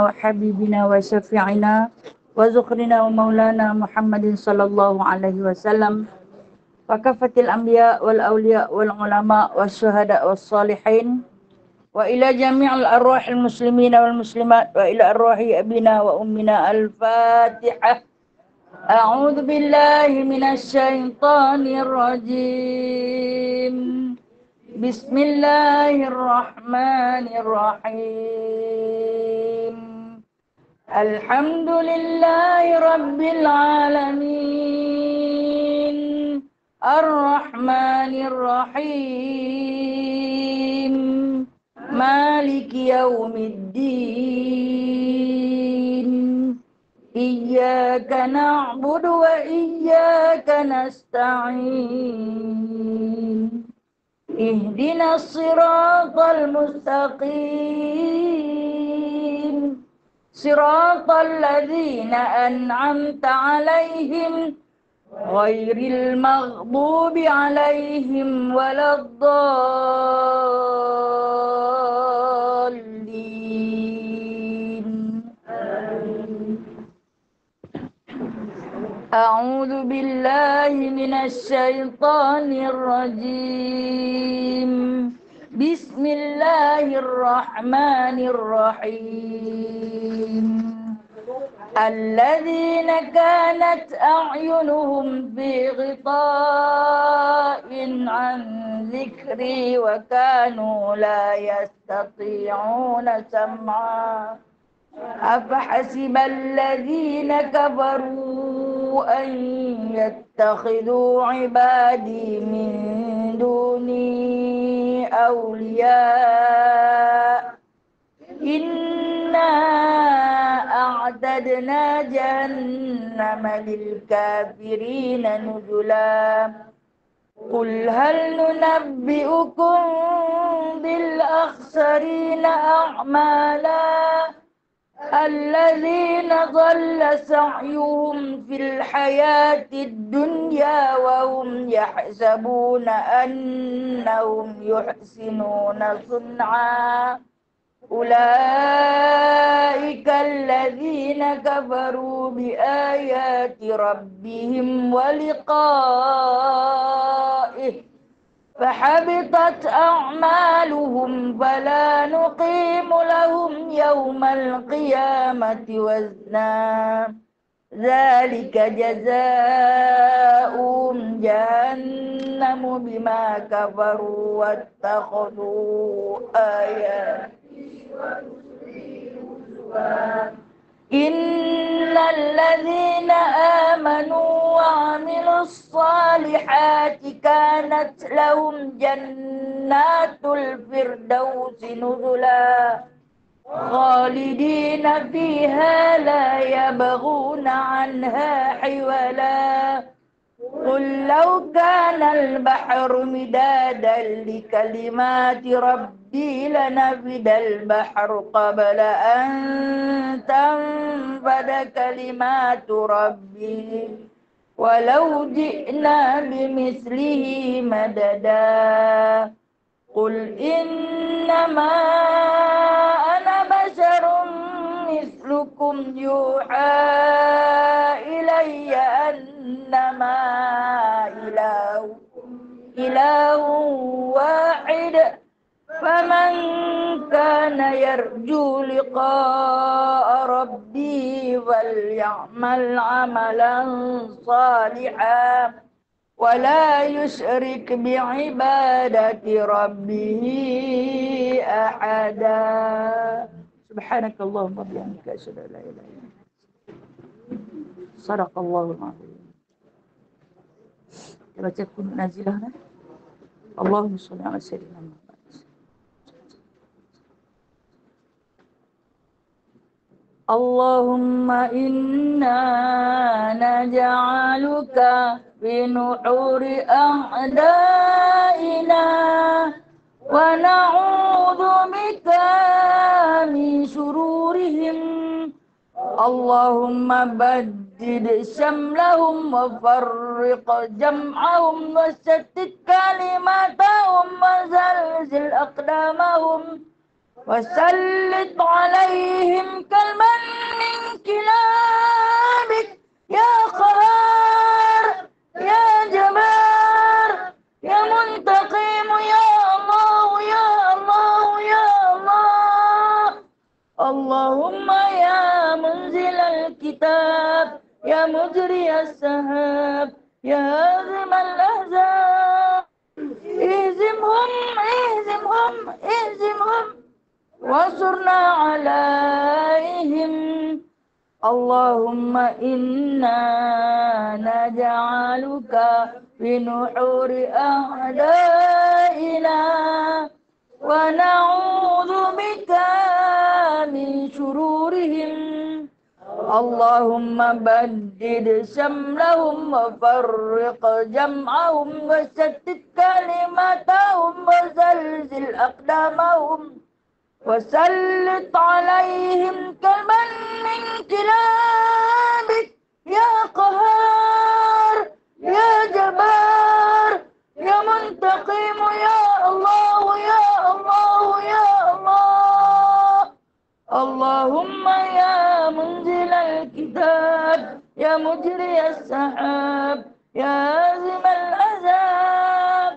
وحبيبنا وشفيعنا وذخرنا ومولانا محمد صلى الله عليه وسلم وكافة الأنبياء والأولياء والعلماء والشهداء والصالحين وإلى جميع الأرواح المسلمين والمسلمات وإلى أرواح أبينا وأمنا. الفاتحة. أعوذ بالله من الشيطان الرجيم. بسم الله الرحمن الرحيم. الحمد لله رب العالمين الرحمن الرحيم مالك يوم الدين. إياك نعبد وإياك نستعين. اهدنا الصراط المستقيم صراط الذين أنعمت عليهم غير المغضوب عليهم ولا الضالين. أعوذ بالله من الشيطان الرجيم. بسم الله الرحمن الرحيم. الذين كانت أعينهم في غطاء عن ذكري وكانوا لا يستطيعون سمعا. أفحسب الذين كفروا أن يتخذوا عبادي من دوني أولياء إنا أعتدنا جهنم للكافرين نزلا. قل هل ننبئكم بالأخسرين أعمالا الذين ضل سعيهم في الحياة الدنيا وهم يحسبون أنهم يحسنون صنعا. أولئك الذين كفروا بآيات ربهم ولقائه فحبطت أعمالهم فلا نقيم لهم يوم القيامة وزنا. ذلك جزاؤهم جهنم بما كفروا واتخذوا آياتي إن الذين آمنوا وعملوا الصالحات كانت لهم جنات الفردوس نزلا خالدين فيها لا يبغون عنها حولا. قل لو كان البحر مدادا لكلمات ربي لنفد البحر قبل أن تنفد كلمات ربي ولو جئنا بمثله مددا. قل إنما أنا بشر مثلكم يوحى إلي أنما إله واحد فمن كان يرجو لقاء ربه فليعمل عملا صالحا ولا يشرك بعبادة ربه أحدا. سبحانك اللهم وبحمدك أشهد أن لا إله إلا أنت. صدق الله العظيم. Baca kunut nazilah. Allahumma shalli ala sayyidina Muhammad. Allahumma inna naj'aluka fi nuhuri a'daina wa na'udzu bika min shururihim. Allahumma baddid syamlahum wa farriq jam'ahum wa shattit kalimatahum wa zalzil aqdamahum wa sallit alaihim kalma Allahumma ya munzilal kitab, ya mujriyas sahab, ya hazimal ahzab, ihzimhum, ihzimhum, ihzimhum, wansurna alaihim. Allahumma inna naj'aluka fi nuhuri a'daina wa na'udzu bika min syururihim. Allahumma baddid syamlahum wa farriq jam'ahum wa shattit kalimatahum wa zalzil aqdamahum وسلط عليهم كلبا من كلابك يا قهار يا جبار يا منتقم يا الله يا الله يا الله. اللهم يا منزل الكتاب يا مجري السحاب يا هازم الأحزاب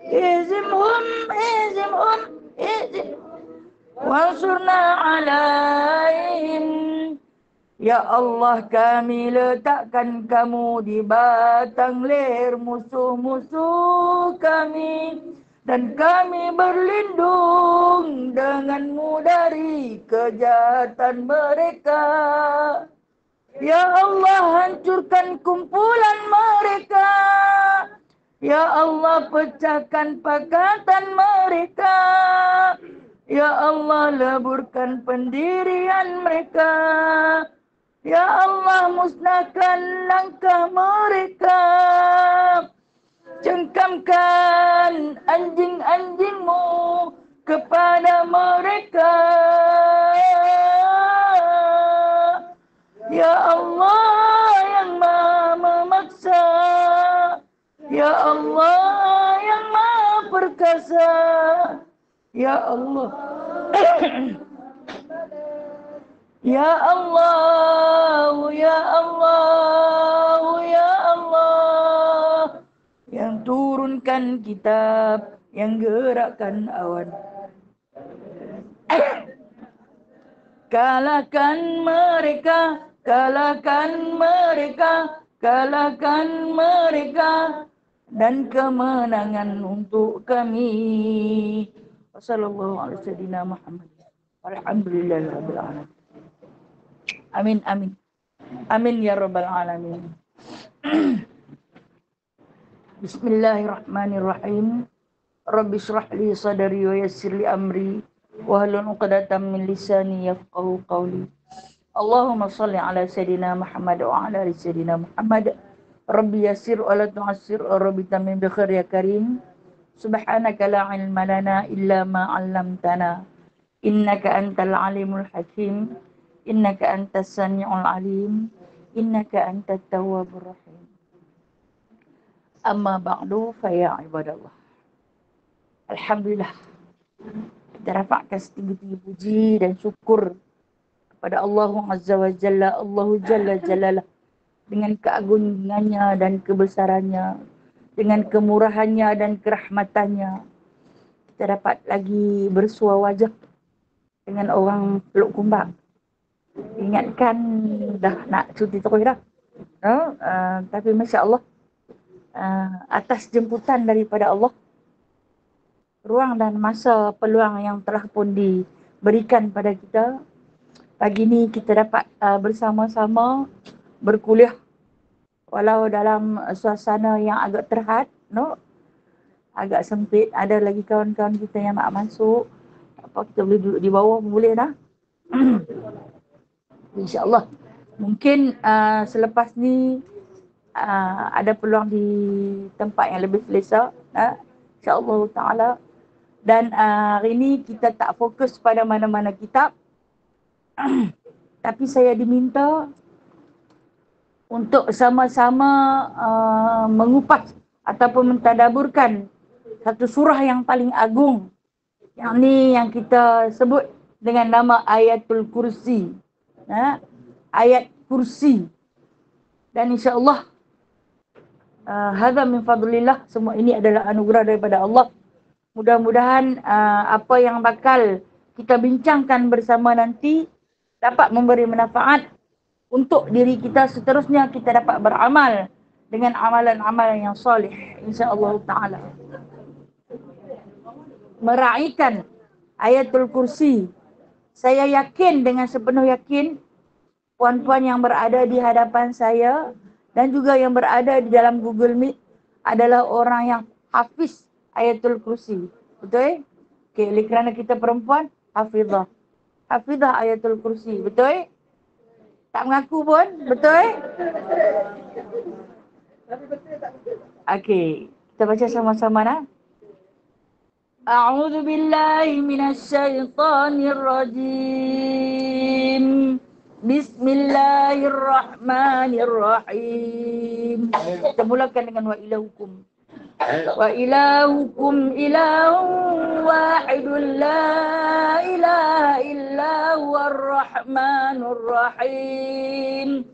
اهزمهم اهزمهم اهزمهم wansurna alaihim. Ya Allah, kami letakkan kamu di batang leher musuh-musuh kami, dan kami berlindung denganmu dari kejahatan mereka. Ya Allah, hancurkan kumpulan mereka. Ya Allah, pecahkan pakatan mereka. Ya Allah, leburkan pendirian mereka. Ya Allah, musnahkan langkah mereka. Cengkamkan anjing-anjingmu kepada mereka. Ya Allah yang maha memaksa. Ya Allah yang maha perkasa. Ya Allah. Ya Allah, ya Allah, ya Allah, yang turunkan kitab, yang gerakkan awan. Kalahkan mereka, kalahkan mereka, kalahkan mereka, dan kemenangan untuk kami. Wassallallahu ala sayyidina Muhammad. Alhamdulillahirabbil alamin. Amin amin. Amin ya rabbal alamin. Bismillahirrahmanirrahim. Rabbi shrah li sadri wa yassir li amri wa hlul 'uqdatam min lisani yafqahu qawli. Allahumma shalli ala sayyidina Muhammad wa ala ali sayyidina Muhammad. Rabbi yassir wa la tu'assir, rabbi tamim bi khair ya karim. Subhanaka la ilma lana illa ma 'allamtana innaka antal alimul hakim innaka antas samiul alim innaka antat tawwabur rahim. Amma ba'du fa ya ibadallah. Alhamdulillah, kita rapatkan setinggi-tinggi puji dan syukur kepada Allah Azza wa Jalla, Allahu Jalla Jalalah, dengan keagungannya dan kebesarannya, dengan kemurahannya dan kerahmatannya, kita dapat lagi bersua wajah dengan orang peluk kumbak. Ingatkan dah nak cuti terus dah. Tapi Masya Allah, atas jemputan daripada Allah, ruang dan masa peluang yang telah pun diberikan pada kita, pagi ni kita dapat bersama-sama berkuliah walau dalam suasana yang agak terhad, agak sempit. Ada lagi kawan-kawan kita yang nak masuk, apa kita boleh duduk di bawah pun boleh dah. InsyaAllah. Mungkin selepas ni ada peluang di tempat yang lebih selesa, InsyaAllah ta'ala. Dan hari ni kita tak fokus pada mana-mana kitab. Tapi saya diminta untuk sama-sama mengupas ataupun mentadaburkan satu surah yang paling agung, yang ni yang kita sebut dengan nama Ayatul Kursi, ayat kursi. Dan insyaAllah hadza min fadlillah, semua ini adalah anugerah daripada Allah. Mudah-mudahan apa yang bakal kita bincangkan bersama nanti dapat memberi manfaat untuk diri kita, seterusnya kita dapat beramal dengan amalan-amalan yang soleh, insya-Allah taala. Meraihkan ayatul kursi. Saya yakin dengan sepenuh yakin puan-puan yang berada di hadapan saya dan juga yang berada di dalam Google Meet adalah orang yang hafiz ayatul kursi. Betul? Okey, oleh kerana kita perempuan, hafizah. Hafizah ayatul kursi. Betul? Tak mengaku pun, betul? Okey, kita baca sama-sama nah. A'udzu billahi minasyaitonir rajim. Bismillahirrahmanirrahim. Kita mulakan dengan wa ilahukum. Wa ilahukum ilahun wahidun la ilaha illa huwar rahmanur rahim.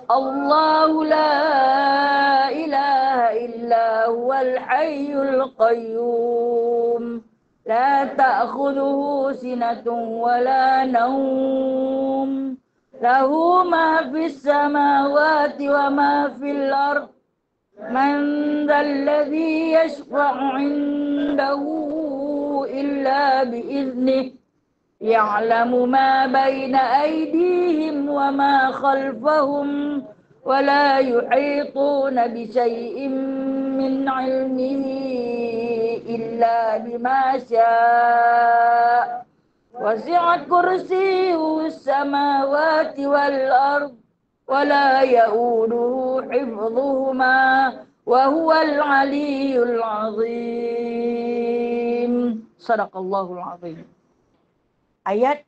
Allahu la ilaha illa huwal hayyul qayyum. La ta'khudhuhu sinatun wa la nawm. Lahu ma fis samawati wa ma fil ard. Man dzalladzi yashfa'u 'indahu illa bi'iznihi. Ya'lamu ma baina aydihim wa ma khalfahum wa la yuhituna bi syai'in min 'ilmihi illa bima syaa. Wasi'at kursiyyuhu as-samawati wal ard wa la ya'uduhu hifdhuhuma wa huwal 'aliyyul 'azim. Shadaqallahul 'azim. Ayat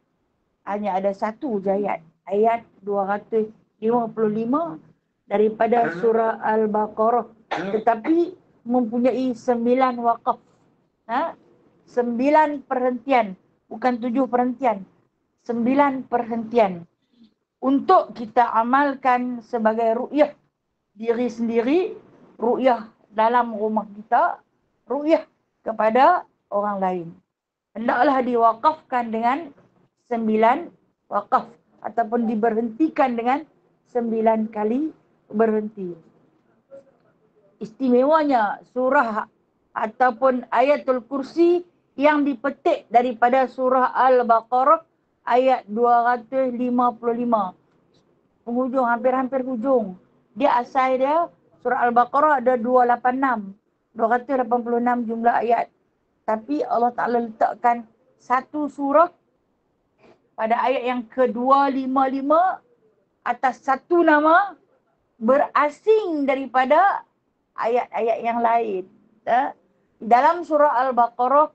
hanya ada satu je ayat. Ayat 255 daripada surah Al-Baqarah. Tetapi mempunyai 9 waqaf. 9 perhentian. Bukan 7 perhentian. 9 perhentian. Untuk kita amalkan sebagai ru'yah diri sendiri, ru'yah dalam rumah kita, ru'yah kepada orang lain. Hendaklah diwakafkan dengan 9 wakaf ataupun diberhentikan dengan 9 kali berhenti. Istimewanya surah ataupun ayatul kursi yang dipetik daripada surah Al-Baqarah ayat 255. Penghujung, hampir-hampir hujung. Dia asal dia, surah Al-Baqarah ada 286. 286 jumlah ayat. Tapi Allah Ta'ala letakkan satu surah pada ayat yang ke-255 atas satu nama berasing daripada ayat-ayat yang lain. Dalam surah Al-Baqarah,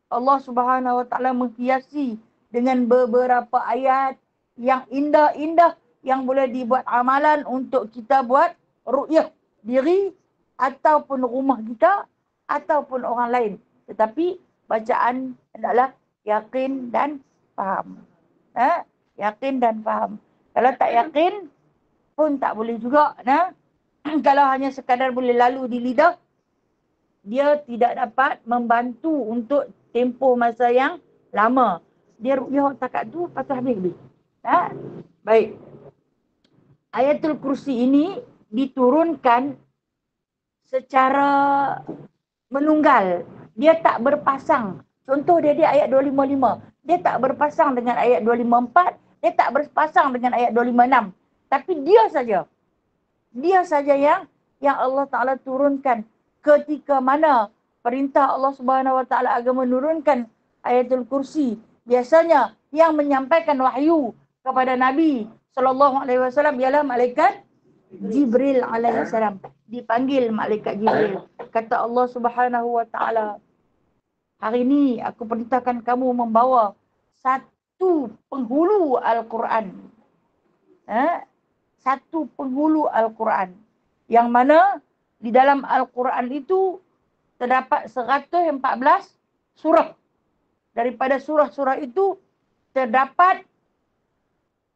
Allah Subhanahu Wa Ta'ala menghiasi dengan beberapa ayat yang indah-indah yang boleh dibuat amalan untuk kita buat ru'yah diri ataupun rumah kita ataupun orang lain. Tetapi bacaan hendaklah yakin dan faham. Yakin dan faham. Kalau tak yakin pun tak boleh juga. Kalau hanya sekadar boleh lalu di lidah, dia tidak dapat membantu untuk tempoh masa yang lama. Dia ru'yah takat tu pasal habis-habis. Baik. Ayatul kursi ini diturunkan secara menunggal. Dia tak berpasang. Contoh dia ayat 255. Dia tak berpasang dengan ayat 254. Dia tak berpasang dengan ayat 256. Tapi dia saja. Dia saja yang Allah Ta'ala turunkan. Ketika mana perintah Allah Subhanahu Wa Ta'ala akan menurunkan ayatul kursi. Biasanya yang menyampaikan wahyu kepada Nabi SAW ialah malaikat Jibril alaihissalam. Dipanggil malaikat Jibril. Kata Allah Subhanahu Wa Ta'ala, hari ini aku perintahkan kamu membawa satu penghulu Al-Quran. Satu penghulu Al-Quran. Yang mana di dalam Al-Quran itu terdapat 114 surah. Daripada surah-surah itu terdapat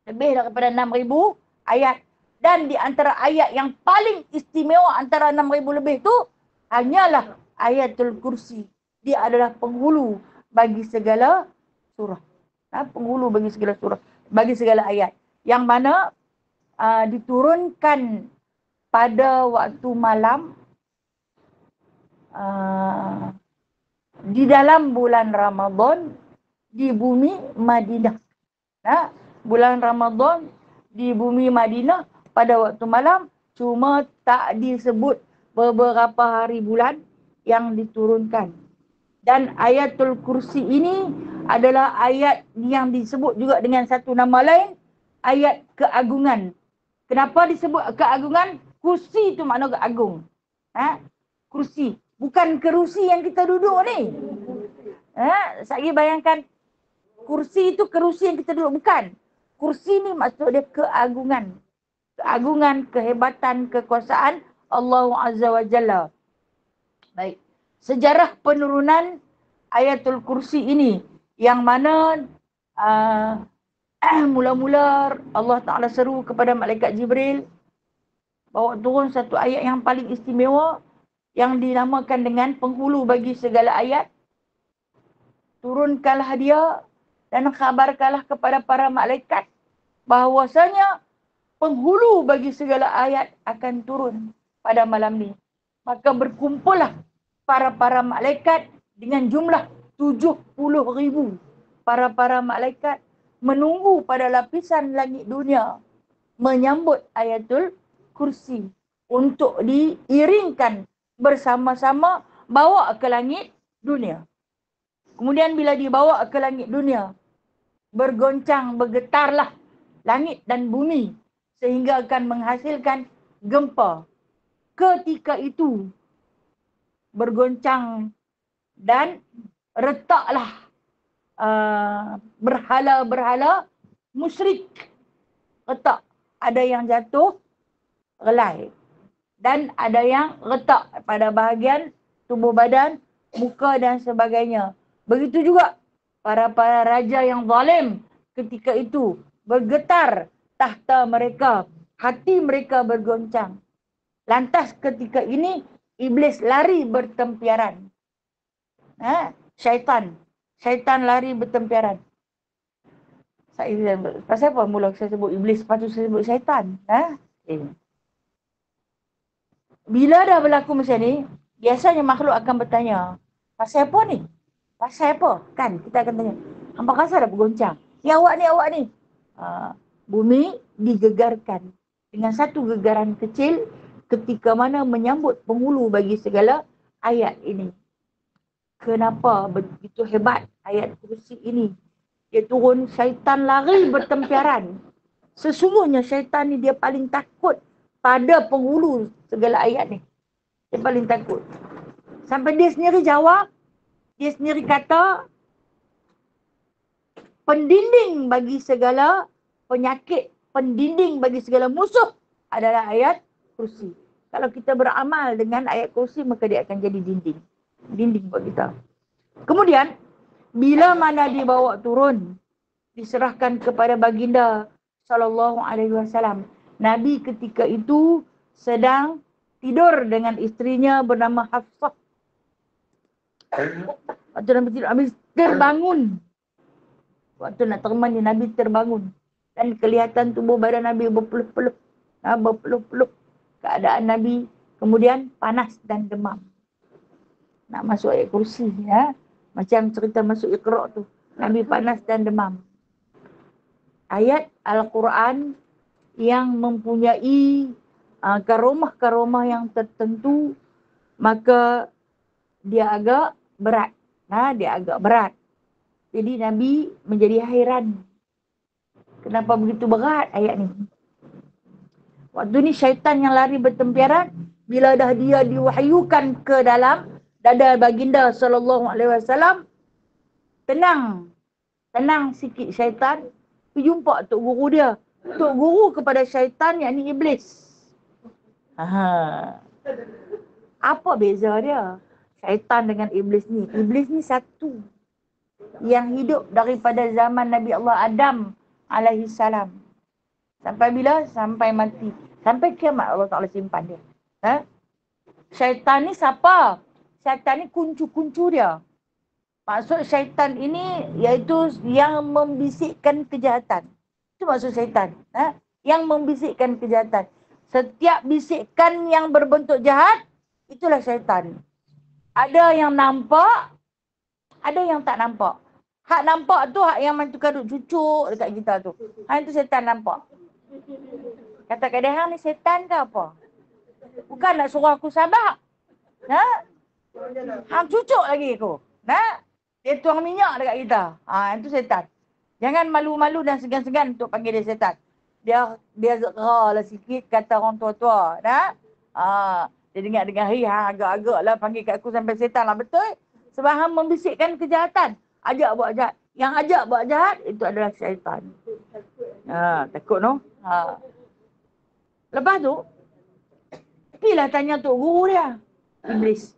lebih daripada 6,000 ayat. Dan di antara ayat yang paling istimewa antara 6,000 lebih itu hanyalah ayatul kursi. Dia adalah penghulu bagi segala surah. Penghulu bagi segala surah. bagi segala ayat. Yang mana diturunkan pada waktu malam di dalam bulan Ramadan di bumi Madinah. Bulan Ramadan di bumi Madinah pada waktu malam, cuma tak disebut beberapa hari bulan yang diturunkan. Dan ayatul kursi ini adalah ayat yang disebut juga dengan satu nama lain, ayat keagungan. Kenapa disebut keagungan? Kursi itu makna keagung. Kursi. Bukan kerusi yang kita duduk ni. Saya bayangkan kursi itu kerusi yang kita duduk. Bukan. Kursi ni maksud dia keagungan. Keagungan, kehebatan, kekuasaan Allah Azza wa Jalla. Baik. Sejarah penurunan ayatul kursi ini. Yang mana mula-mula Allah Ta'ala seru kepada malaikat Jibril bawa turun satu ayat yang paling istimewa yang dinamakan dengan penghulu bagi segala ayat. Turunkanlah dia dan khabarkanlah kepada para malaikat bahawasanya penghulu bagi segala ayat akan turun pada malam ni. Maka berkumpullah para malaikat dengan jumlah 70,000 para malaikat menunggu pada lapisan langit dunia menyambut ayatul kursi untuk diiringkan bersama-sama bawa ke langit dunia. Kemudian bila dibawa ke langit dunia, bergoncang, bergetarlah langit dan bumi sehingga akan menghasilkan gempa. Ketika itu bergoncang dan retaklah berhala-berhala musyrik. Retak. Ada yang jatuh, relai. Dan ada yang retak pada bahagian tubuh badan, muka dan sebagainya. Begitu juga para raja yang zalim ketika itu bergetar tahta mereka, hati mereka bergoncang. Lantas ketika ini iblis lari bertempiaran. Syaitan lari bertempiaran. Pasal apa mula saya sebut iblis, lepas tu saya sebut syaitan? Bila dah berlaku macam ni, biasanya makhluk akan bertanya, pasal apa ni? Pasal apa? Kan kita akan tanya, hampa rasa dah bergoncang. Ni awak ni. Bumi digegarkan dengan satu gegaran kecil ketika mana menyambut penghulu bagi segala ayat ini. Kenapa begitu hebat ayat kursi ini? Dia turun, syaitan lari bertempiaran. Sesungguhnya syaitan ni dia paling takut pada penghulu segala ayat ni. Dia paling takut. Sampai dia sendiri jawab, dia sendiri kata, pendinding bagi segala penyakit, pendinding bagi segala musuh adalah ayat kursi. Kalau kita beramal dengan ayat kursi, maka dia akan jadi dinding. Dinding buat kita. Kemudian, bila mana dibawa turun, diserahkan kepada baginda sallallahu alaihi wasallam. Nabi ketika itu sedang tidur dengan isterinya bernama Hafsah. Waktu Nabi tidur, Nabi terbangun. Waktu nak termandi, Nabi terbangun. Dan kelihatan tubuh badan Nabi berpeluh-peluh. Berpeluh-peluh. Keadaan Nabi kemudian panas dan demam. Nak masuk ayat kursi. Macam cerita masuk Iqra' tu. Nabi panas dan demam. Ayat Al-Quran yang mempunyai karomah-karomah yang tertentu, maka dia agak berat. Dia agak berat. Jadi Nabi menjadi hairan. Kenapa begitu berat ayat ni? Waktu ni syaitan yang lari bertempiaran, bila dah dia diwahyukan ke dalam dada baginda sallallahu alaihi wasallam, tenang sikit syaitan, pergi jumpa tok guru dia. Tok guru kepada syaitan, yakni iblis. Apa beza dia? Syaitan dengan iblis ni. Iblis ni satu. Yang hidup daripada zaman Nabi Allah Adam alaihi salam. Sampai bila? Sampai mati. Sampai kiamat Allah Ta'ala simpan dia. Syaitan ni siapa? Syaitan ni kuncu-kuncu dia. Maksud syaitan ini iaitu yang membisikkan kejahatan. Itu maksud syaitan. Yang membisikkan kejahatan. Setiap bisikan yang berbentuk jahat, itulah syaitan. Ada yang nampak, ada yang tak nampak. Hak nampak tu hak yang mentukar duk cucuk dekat kita tu. Itu syaitan nampak. Kata kat dia, hang ni syaitan ke apa? Bukan nak suruh aku sabar. Hang cucuk lagi aku. Dia tuang minyak dekat kita. Itu syaitan. Jangan malu-malu dan segan-segan untuk panggil dia syaitan. Dia zera lah sikit kata orang tua-tua. Dia dengar-dengar, agak-agak lah panggil kat aku sampai syaitan lah. Betul? Sebab hang membisikkan kejahatan. Ajak buat jahat. Yang ajak buat jahat, itu adalah syaitan. Takut no? Lepas tu, pergilah tanya Tok Guru dia. Iblis.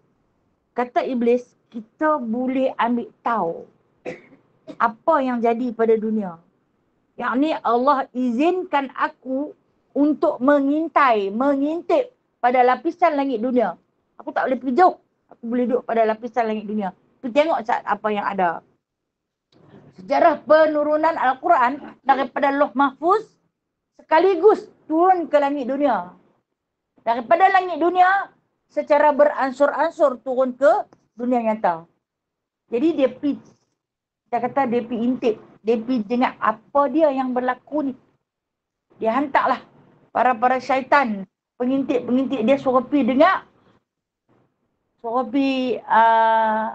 Kata Iblis, kita boleh ambil tahu apa yang jadi pada dunia. Yang ni Allah izinkan aku untuk mengintip pada lapisan langit dunia. Aku tak boleh pergi jauh. Aku boleh duduk pada lapisan langit dunia. Pergi tengok apa yang ada. Sejarah penurunan Al-Quran daripada Lauh Mahfuz sekaligus turun ke langit dunia. Daripada langit dunia secara beransur-ansur turun ke dunia nyata. Jadi dia pergi intip. Dia pergi dengar apa dia yang berlaku ni. Dia hantarlah para syaitan, pengintip dia suruh pergi dengar. Suruh pergi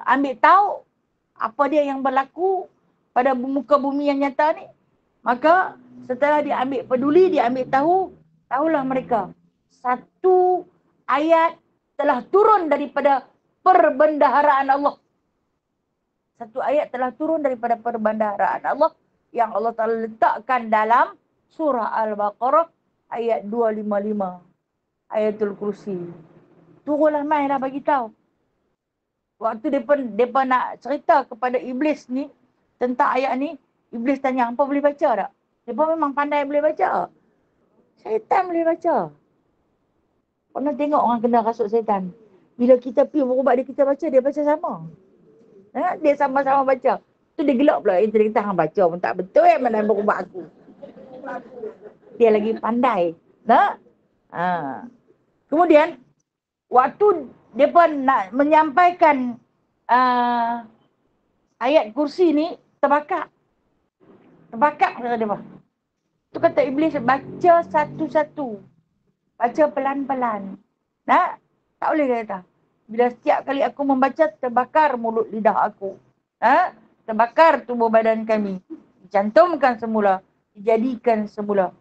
ambil tahu apa dia yang berlaku pada muka bumi yang nyata ni. Maka setelah dia ambil peduli, dia ambil tahulah mereka. Satu ayat telah turun daripada perbendaharaan Allah. Satu ayat telah turun daripada perbendaharaan Allah yang Allah Ta'ala letakkan dalam surah Al-Baqarah ayat 255. Ayatul Kursi. Turunlah mai dah bagi tahu. Waktu mereka nak cerita kepada Iblis ni tentang ayat ni, Iblis tanya, hampa boleh baca tak? Mereka memang pandai boleh baca. Syaitan boleh baca. Pernah tengok orang kena rasuk syaitan. Bila kita pergi berubat dia, kita baca, dia baca sama. Dia sama-sama baca. Tu dia gelak pula. Dia kata, hang baca pun tak betul mana berubat aku. Dia lagi pandai. Kemudian, waktu dia pun nak menyampaikan ayat kursi ni, terbakar. Terbakar kata dia. Tu kata Iblis, baca satu-satu. Baca pelan-pelan. Tak boleh kata. Bila setiap kali aku membaca, terbakar mulut lidah aku. Terbakar tubuh badan kami. Dicantumkan semula. Dijadikan semula.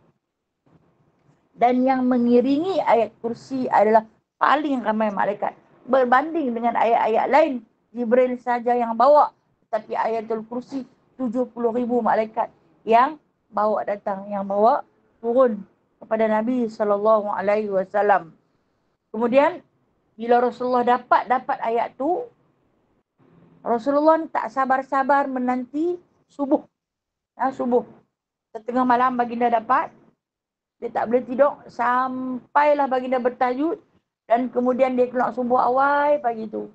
Dan yang mengiringi ayat kursi adalah paling ramai malaikat. Berbanding dengan ayat-ayat lain, Jibril saja yang bawa. Tapi ayatul kursi, 70,000 malaikat yang bawa datang, yang bawa turun kepada Nabi SAW. Kemudian, bila Rasulullah dapat ayat tu, Rasulullah tak sabar-sabar menanti subuh. Subuh. Setengah malam baginda dapat. Dia tak boleh tidur sampailah baginda bertahajud. Dan kemudian dia keluar subuh awal pagi tu.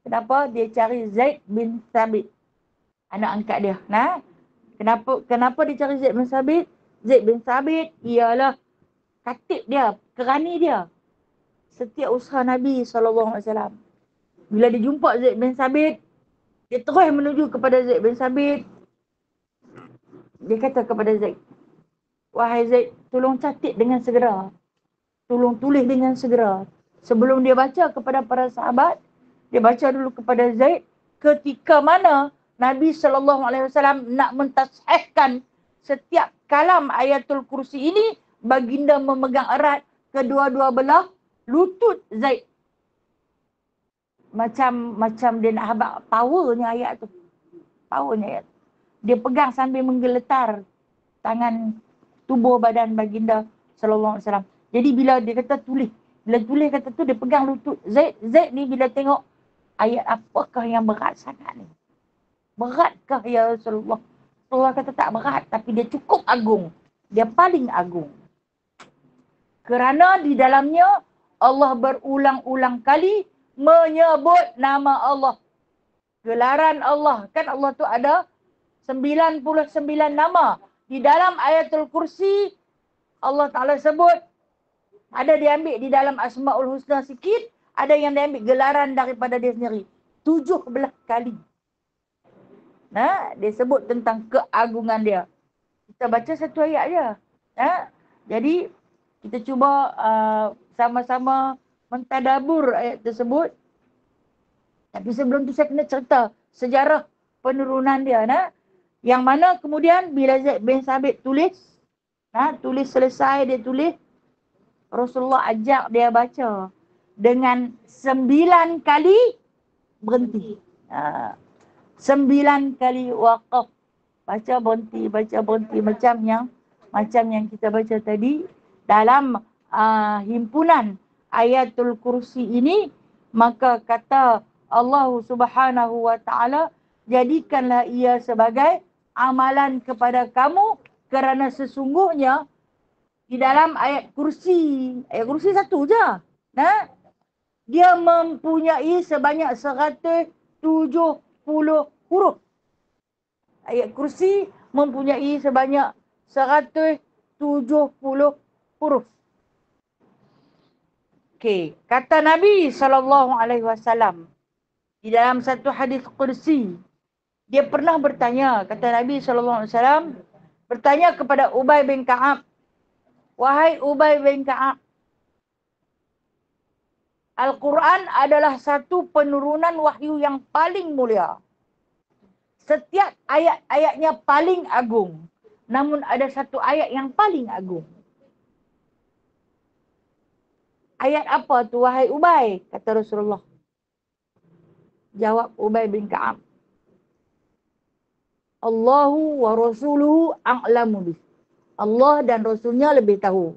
Kenapa? Dia cari Zaid bin Thabit. Anak angkat dia. Kenapa dia cari Zaid bin Thabit? Zaid bin Thabit ialah katib dia, kerani dia. Setiap usaha Nabi SAW. Bila dia jumpa Zaid bin Thabit, dia terus menuju kepada Zaid bin Thabit. Dia kata kepada Zaid, wahai Zaid, tolong catat dengan segera. Tolong tulis dengan segera. Sebelum dia baca kepada para sahabat, dia baca dulu kepada Zaid ketika mana Nabi SAW nak mentashihkan setiap kalam ayatul kursi ini, baginda memegang erat kedua-dua belah lutut Zaid. Macam dia nak habaq powernya ayat tu. Powernya ayat. Dia pegang sambil menggeletar tangan tubuh badan baginda SAW. Jadi bila dia kata tulis, bila tulis kata tu dia pegang lutut Zaid. Zaid ni bila tengok ayat apakah yang berat sangat ni. Beratkah ya Rasulullah? Rasulullah kata tak berat tapi dia cukup agung. Dia paling agung. Kerana di dalamnya Allah berulang-ulang kali menyebut nama Allah. Gelaran Allah. Kan Allah tu ada 99 nama. Di dalam ayatul kursi, Allah Ta'ala sebut, ada diambil di dalam Asma'ul Husna sikit, ada yang diambil gelaran daripada dia sendiri. 17 kali. Dia sebut tentang keagungan dia. Kita baca satu ayat je. Jadi, kita cuba sama-sama mentadabur ayat tersebut. Tapi sebelum tu saya kena cerita sejarah penurunan dia. Yang mana kemudian bila Zaid bin Sabit tulis selesai dia tulis, Rasulullah ajak dia baca dengan 9 kali berhenti. 9 kali waqaf. Baca berhenti macam yang kita baca tadi dalam himpunan ayatul kursi ini. Maka kata Allah Subhanahu wa taala, jadikanlah ia sebagai amalan kepada kamu, kerana sesungguhnya di dalam ayat kursi satu je, dia mempunyai sebanyak 170 huruf. Ayat kursi mempunyai sebanyak 170 huruf. Okey, kata Nabi SAW di dalam satu hadis kursi, dia pernah bertanya, kata Nabi SAW bertanya kepada Ubay bin Ka'ab, wahai Ubay bin Ka'ab, Al-Quran adalah satu penurunan wahyu yang paling mulia. Setiap ayat-ayatnya paling agung. Namun ada satu ayat yang paling agung. Ayat apa tu wahai Ubay? Kata Rasulullah. Jawab Ubay bin Ka'ab, Allahu wa rasuluhu a'lamu bih. Allah dan Rasulnya lebih tahu.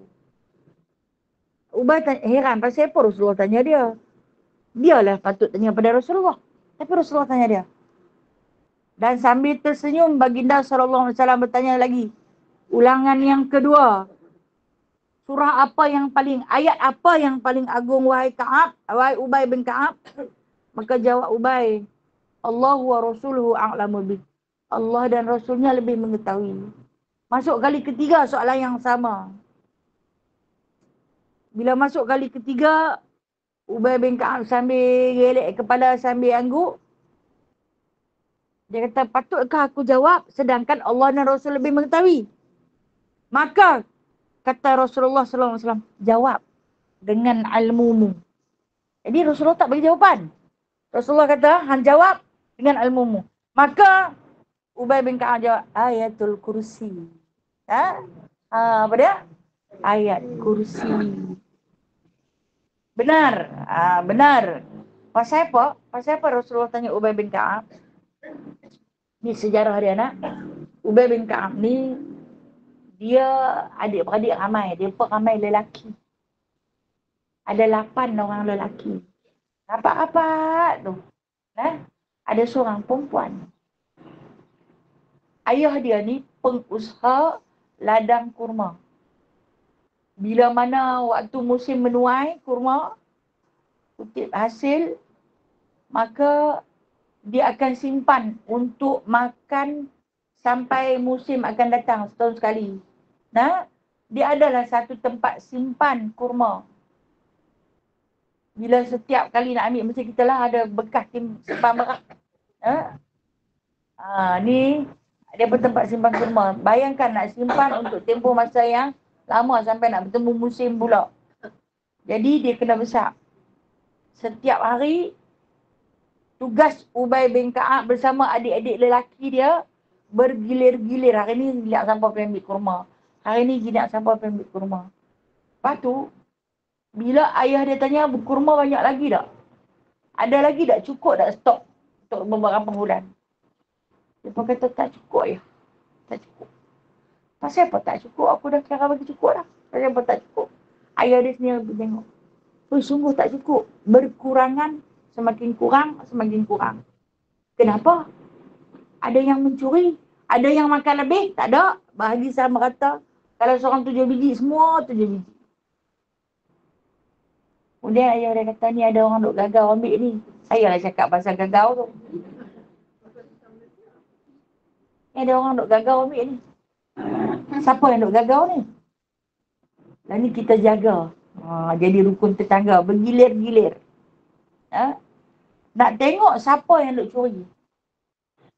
Ubay heran pasal apa Rasulullah tanya dia. Dialah patut tanya pada Rasulullah. Tapi Rasulullah tanya dia. Dan sambil tersenyum, baginda SAW bertanya lagi. Ulangan yang kedua. Ayat apa yang paling agung wahai Ka'ab? Wahai Ubay bin Ka'ab? Maka jawab Ubay, Allahu wa rasuluhu a'lamu bih. Allah dan Rasulnya lebih mengetahui. Masuk kali ketiga soalan yang sama. Bila masuk kali ketiga, Ubay bin Ka'ab sambil gelek kepala sambil angguk. Dia kata, patutkah aku jawab sedangkan Allah dan Rasul lebih mengetahui? Maka kata Rasulullah SAW, jawab dengan ilmumu. Jadi Rasulullah tak bagi jawapan. Rasulullah kata, hang jawab dengan ilmumu. Maka Ubay bin Ka'ab jawab, ayatul kursi. Apa dia? Ayat kursi. Benar. Benar. Pasal apa? Rasulullah tanya Ubay bin Ka'ab? Ni sejarah dia Ubay bin Ka'ab ni, dia adik-beradik ramai. Dia pun ramai lelaki. Ada 8 orang lelaki. Rapat-rapat tu. Ada seorang perempuan. Ayah dia ni pengusaha ladang kurma. Bila mana waktu musim menuai kurma, kutip hasil, maka dia akan simpan untuk makan sampai musim akan datang setahun sekali. Dia adalah satu tempat simpan kurma. Bila setiap kali nak ambil macam kita lah, ada bekas simpan beras. Ni dia bertempat simpan kurma. Bayangkan nak simpan untuk tempoh masa yang lama sampai nak bertemu musim pula. Jadi dia kena besar. Setiap hari tugas Ubay bin Ka'ab bersama adik-adik lelaki dia bergilir-gilir. Hari ni gilir sampai pergi ambil kurma. Hari ni gilir sampai pergi ambil kurma. Lepas tu, bila ayah dia tanya, kurma banyak lagi tak? Ada lagi tak? Cukup tak stok untuk beberapa bulan? Dia pun kata, tak cukup ya. Tak cukup. Pasal apa tak cukup? Aku dah kira bagi cukup dah. Pasal apa tak cukup? Ayah dia sendiri pergi tengok. Sungguh tak cukup. Berkurangan, semakin kurang. Kenapa? Ada yang mencuri. Ada yang makan lebih. Tak ada. Bahagi sama rata. Kalau seorang 7 biji, semua 7 biji. Kemudian ayah dia kata, ni ada orang duk gagau ambil ni. Saya lah cakap pasal gagau tu. Ni ada orang duk gagau ambil ni. Siapa yang duk gagau ni? Dan ni kita jaga. Jadi rukun tetangga, bergilir-gilir. Nak tengok siapa yang duk curi.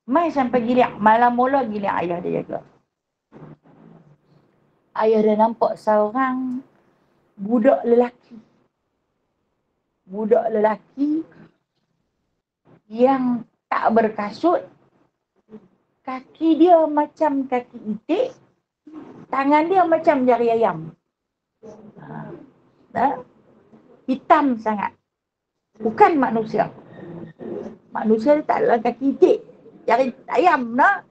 Mai sampai gilir, malam mula gilir ayah dia jaga. Ayah dia nampak seorang budak lelaki. Budak lelaki yang tak berkasut. Kaki dia macam kaki itik. Tangan dia macam jari ayam. Hitam sangat. Bukan manusia. Manusia dia tak ada kaki itik. Jari ayam nak.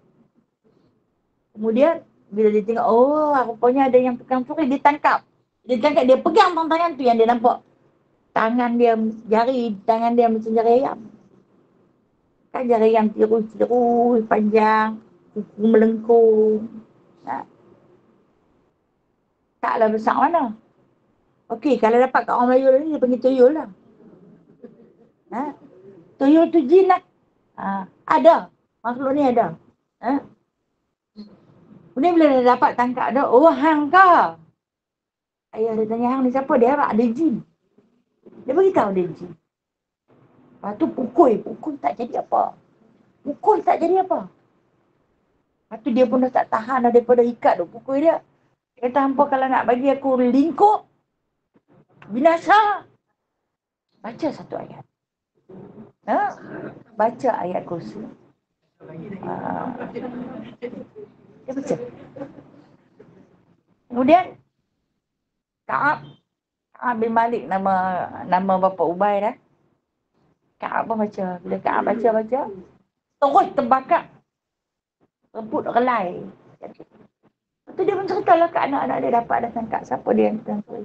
Kemudian bila dia tengok, oh rupanya ada yang tukang curi, dia tangkap. Dia pegang tangan tu yang dia nampak. Tangan dia, tangan dia macam jari ayam. Kan jari ayam tirus panjang, kuku melengkung. Taklah besar mana. Okey, kalau dapat kat orang Melayu ni, dia panggil tuyul lah. Tuyul tu jin lah. Ada. Makhluk ni ada. Kemudian bila dia dapat tangkap dia, oh hang kah? Ayah dia tanya, hang ni siapa? Dia harap ada jin. Dia beritahu dia jin. Lepas tu pukul tak jadi apa. Lepas tu dia pun dah tak tahan dah daripada ikat tu pukul dia. Dia kata, hampa kalau nak bagi aku lingkup, binasa, baca satu ayat. Baca ayat kursi. Dia baca. Kemudian Ka'ab bin Malik, nama bapa Ubay dah. Ka'ab pun baca. Bila Ka'ab baca, terus terbakar. Rebut relai. Lepas tu dia pun ceritalah ke anak-anak dia dapat dah tangkap siapa dia yang tangkap.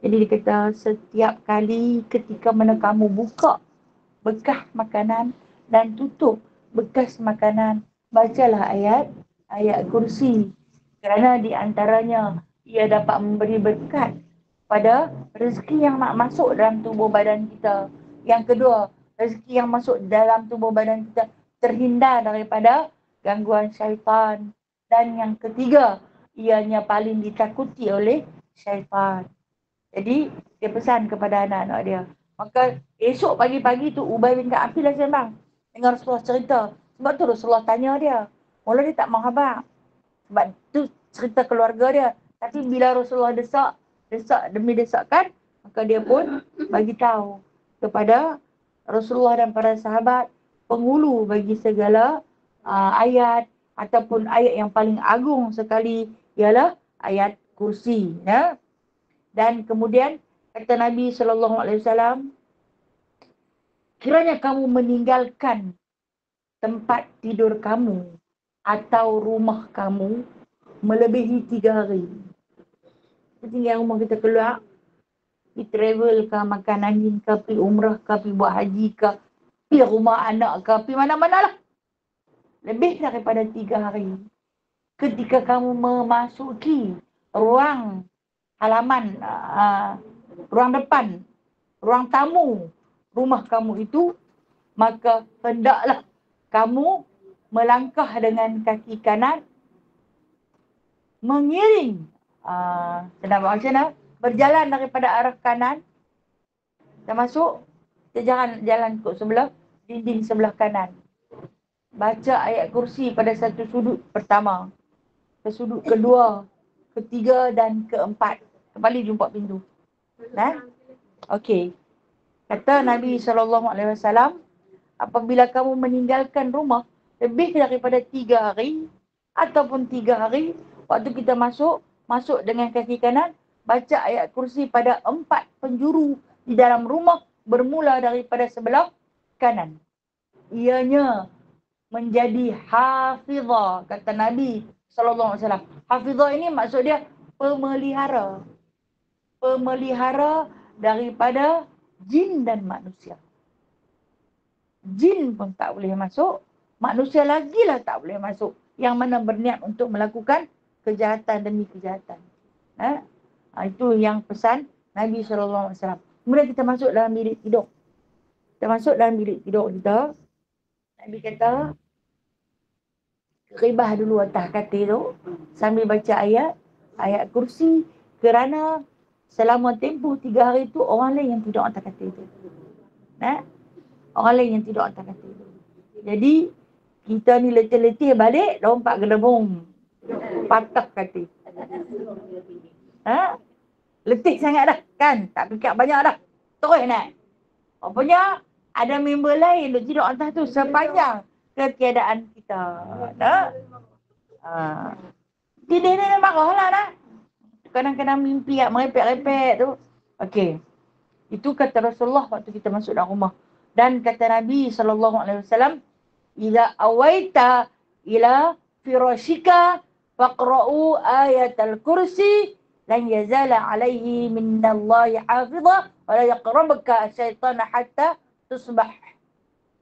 Jadi dia kata, setiap kali ketika mana kamu buka bekas makanan dan tutup bekas makanan, bacalah ayat kursi. Kerana di antaranya ia dapat memberi berkat pada rezeki yang masuk dalam tubuh badan kita. Yang kedua, rezeki yang masuk dalam tubuh badan kita terhindar daripada gangguan syaitan. Dan yang ketiga, ianya paling ditakuti oleh syaitan. Jadi, dia pesan kepada anak-anak dia. Maka esok pagi-pagi tu Ubay bin Ka'ab lah sembang dengan Rasulullah cerita. Sebab tu Rasulullah tanya dia. Mula dia tak mahu khabar. Sebab tu cerita keluarga dia. Tapi bila Rasulullah desak demi desakan, maka dia pun bagi tahu kepada Rasulullah dan para sahabat penghulu bagi segala ayat ataupun ayat yang paling agung sekali ialah ayat kursi. Dan kemudian kata Nabi SAW, kiranya kamu meninggalkan tempat tidur kamu atau rumah kamu melebihi 3 hari. Kita tinggal rumah kita keluar, pergi travel ke, makan angin ke, pergi umrah ke, pergi buat haji ke, pergi rumah anak ke, pergi mana-mana lah. Lebih daripada 3 hari. Ketika kamu memasuki ruang halaman, ruang depan, ruang tamu rumah kamu itu, maka hendaklah kamu melangkah dengan kaki kanan, mengiring, macam berjalan daripada arah kanan, termasuk jalan ke sebelah dinding sebelah kanan. Baca ayat kursi pada satu sudut pertama, ke sudut kedua, ketiga dan keempat. Kembali jumpa pintu. Okey. Kata Nabi SAW, apabila kamu meninggalkan rumah lebih daripada 3 hari ataupun 3 hari, waktu kita masuk dengan kaki kanan, baca ayat kursi pada 4 penjuru di dalam rumah bermula daripada sebelah kanan. Ianya menjadi hafizah, kata Nabi SAW. Hafizah ini maksud dia pemelihara. Pemelihara daripada jin dan manusia. Jin pun tak boleh masuk, manusia lagilah tak boleh masuk. Yang mana berniat untuk melakukan kejahatan demi kejahatan. Itu yang pesan Nabi SAW. Kemudian kita masuk dalam bilik tidur. Kita masuk dalam bilik tidur kita. Nabi kata, ribah dulu atas katil tu sambil baca ayat kursi, kerana selama tempoh 3 hari tu orang lain yang tidur atas katil tu. Orang lain yang tidur atas katil tu. Jadi kita ni letih-letih balik, lompat gelembung, patah katil. Letih sangat dah kan, tak fikir banyak dah, terus nak. Rupanya ada member lain duk tidur atas tu sepanjang ketiadaan kita. Dia ni marah lah dah. Kadang-kadang mimpi merepek-repek tu. Okey. Itu kata Rasulullah waktu kita masuk dalam rumah. Dan kata Nabi SAW, "Idza awaita ila firashika faqra'u ayatal kursi lan yazala alaihi minallahi hafizah wa la yaqrabuka asyaitana hatta tusbah."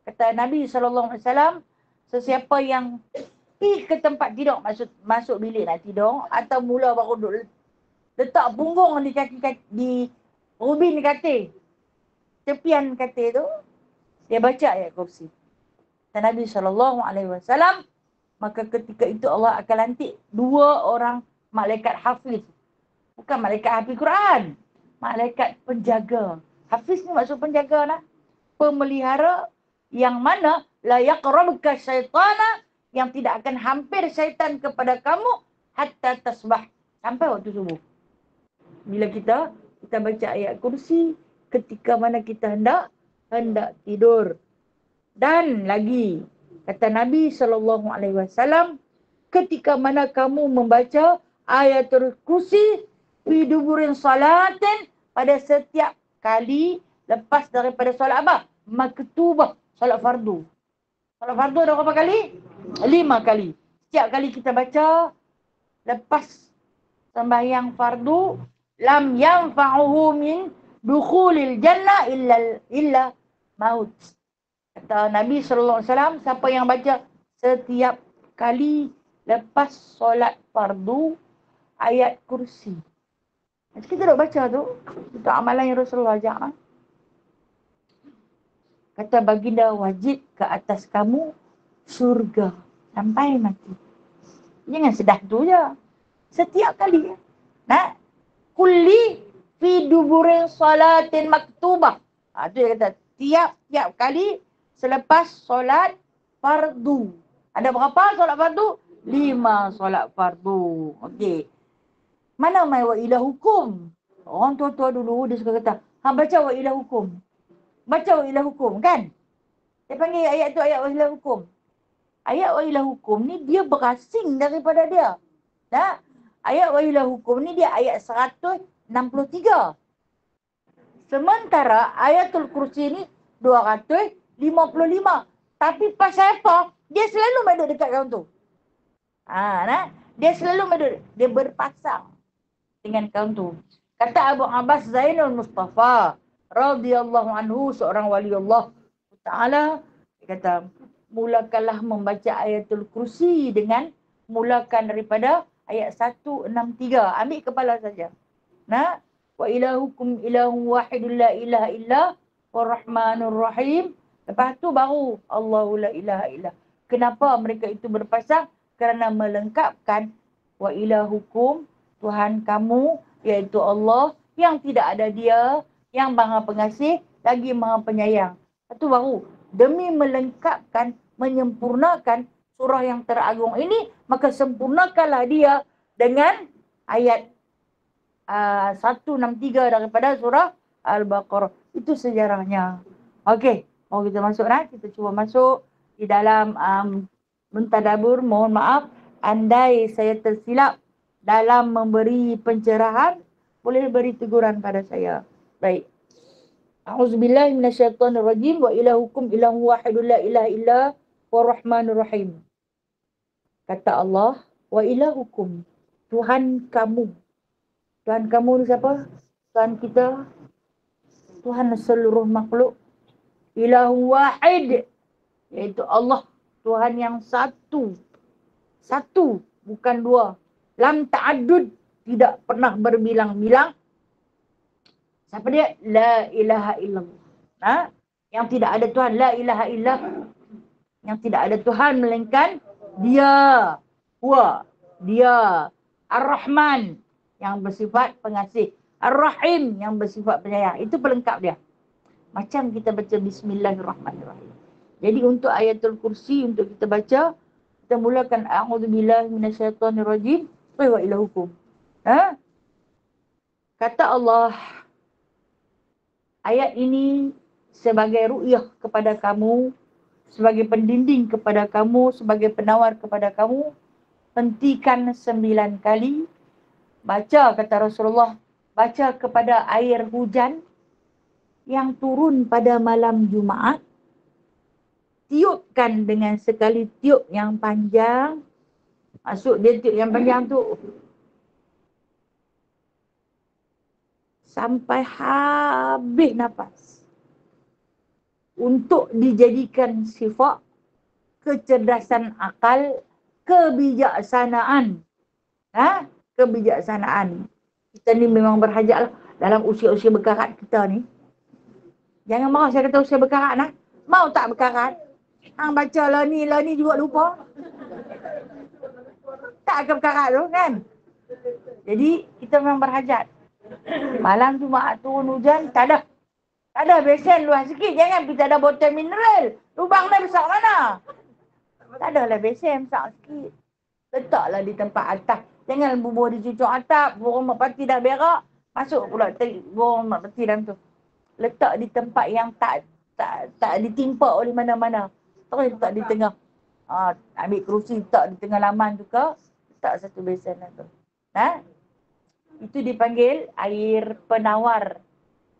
Kata Nabi SAW, sesiapa yang pergi ke tempat tidur, masuk bilik nak tidur, atau mula baru duduk letak punggung di kaki di rubin katil, tepian katil tu, dia baca ayat kursi. Dan Nabi SAW, maka ketika itu Allah akan lantik 2 orang malaikat hafiz. Bukan malaikat hafiz Quran, malaikat penjaga. Hafiz ni maksud penjaga lah, pemelihara, yang mana la yaqrabuka syaitana, yang tidak akan hampir syaitan kepada kamu hatta tasbah, sampai waktu subuh. Bila kita baca ayat kursi ketika mana kita hendak tidur. Dan lagi kata Nabi SAW, ketika mana kamu membaca ayatul kursi fi duburin salatin, pada setiap kali lepas daripada solat apa? Maktubah, solat fardu. Solat fardu ada berapa kali? 5 kali. Setiap kali kita baca lepas sembahyang fardu, lam yanfa'uhu min dukhulil jannah illa maut. Kata Nabi SAW, siapa yang baca setiap kali lepas solat fardu ayat kursi. Kita dah baca tu, itu amalan yang Rasulullah ajak. Kata baginda, wajib ke atas kamu surga sampai mati. Jangan sedah tu je. Setiap kali. Kulli fi duburin salatin maktubah. Tu dia kata, tiap kali selepas solat fardu. Ada berapa solat fardu? 5 solat fardu. Okey. Mana mai wa ila hukum? Orang tua-tua dulu dia suka kata, baca wa ila hukum. Baca wa ila hukum kan? Dia panggil ayat tu ayat wa ila hukum. Ayat wa ila hukum ni dia berasing daripada dia. Ayat wa ila hukum ni dia ayat 163. Sementara ayatul kursi ni 255. Tapi pasal apa? Dia selalu duduk dekat kawan tu. Dia selalu duduk. Dia berpasang dengan kawan tu. Kata Abu Abbas Zainul Mustafa radhiyallahu anhu, seorang wali Allah Ta'ala, dia kata, mulakanlah membaca ayatul kursi dengan mulakan daripada ayat 163. Ambil kepala saja. Wa ilahukum ilahun wahidun la ilaha illa warrahmanur rahim. Lepas tu baru Allahu la ilaha illa. Kenapa mereka itu berpasang? Kerana melengkapkan wa ilahukum, Tuhan kamu, iaitu Allah yang tidak ada dia, yang Maha Pengasih lagi Maha Penyayang. Itu baru demi melengkapkan, menyempurnakan surah yang teragung ini, maka sempurnakanlah dia dengan ayat 163 daripada surah Al-Baqarah. Itu sejarahnya. Okey, mau kita masuk kita cuba masuk di dalam mentadabur. Mohon maaf andai saya tersilap dalam memberi pencerahan, boleh beri teguran pada saya. Baik. A'udzubillahi minasyaitonirrajim. Wa ilahukum ilahun wahidun la ilaha illa warrahmanur rahim. Kata Allah, wa ilahukum, Tuhan kamu. Tuhan kamu ni siapa? Tuhan kita, Tuhan seluruh makhluk. Ilahun wahid, iaitu Allah, Tuhan yang satu. Satu, bukan 2. Lam ta'addud, tidak pernah berbilang-bilang. Siapa dia? La ilaha illallah. Yang tidak ada Tuhan, la ilaha illallah. Yang tidak ada Tuhan melainkan Dia, huwa, dia. Ar-Rahman yang bersifat pengasih. Ar-Rahim yang bersifat penyayang. Itu pelengkap dia. Macam kita baca Bismillahirrahmanirrahim. Jadi untuk ayatul kursi untuk kita baca, kita mulakan a'udzubillahi minasyaitonirrajim wa ila hukum. Ha? Kata Allah, ayat ini sebagai ru'yah kepada kamu, sebagai pendinding kepada kamu, sebagai penawar kepada kamu. Hentikan 9 kali. Baca, kata Rasulullah, baca kepada air hujan yang turun pada malam Jumaat. Tiupkan dengan sekali tiup yang panjang. Masuk dia tiup yang panjang tu sampai habis nafas. Untuk dijadikan sifat kecerdasan akal, kebijaksanaan. Ha? Kebijaksanaan. Kita ni memang berhajat lah dalam usia-usia berkarat kita ni. Jangan marah saya kata usia berkarat lah. Mau tak berkarat? Hang baca lah ni juga lupa. Tak ke berkarat tu kan? Jadi kita memang berhajat. Malam Jumaat turun hujan, tak ada. Tak ada, besen luas sikit. Jangan kita ada botol mineral. Lubang dah besar mana? Tak adalah besen, besar sikit. Letaklah di tempat atas. Jangan bubur di cucuk atap. Burung merpati dah berak. Masuk pula burung merpati dalam tu. Letak di tempat yang tak ditimpa oleh mana-mana. Terus letak di tengah. Ambil kerusi, letak di tengah laman tu ke. Letak satu besen lah tu. Itu dipanggil air penawar.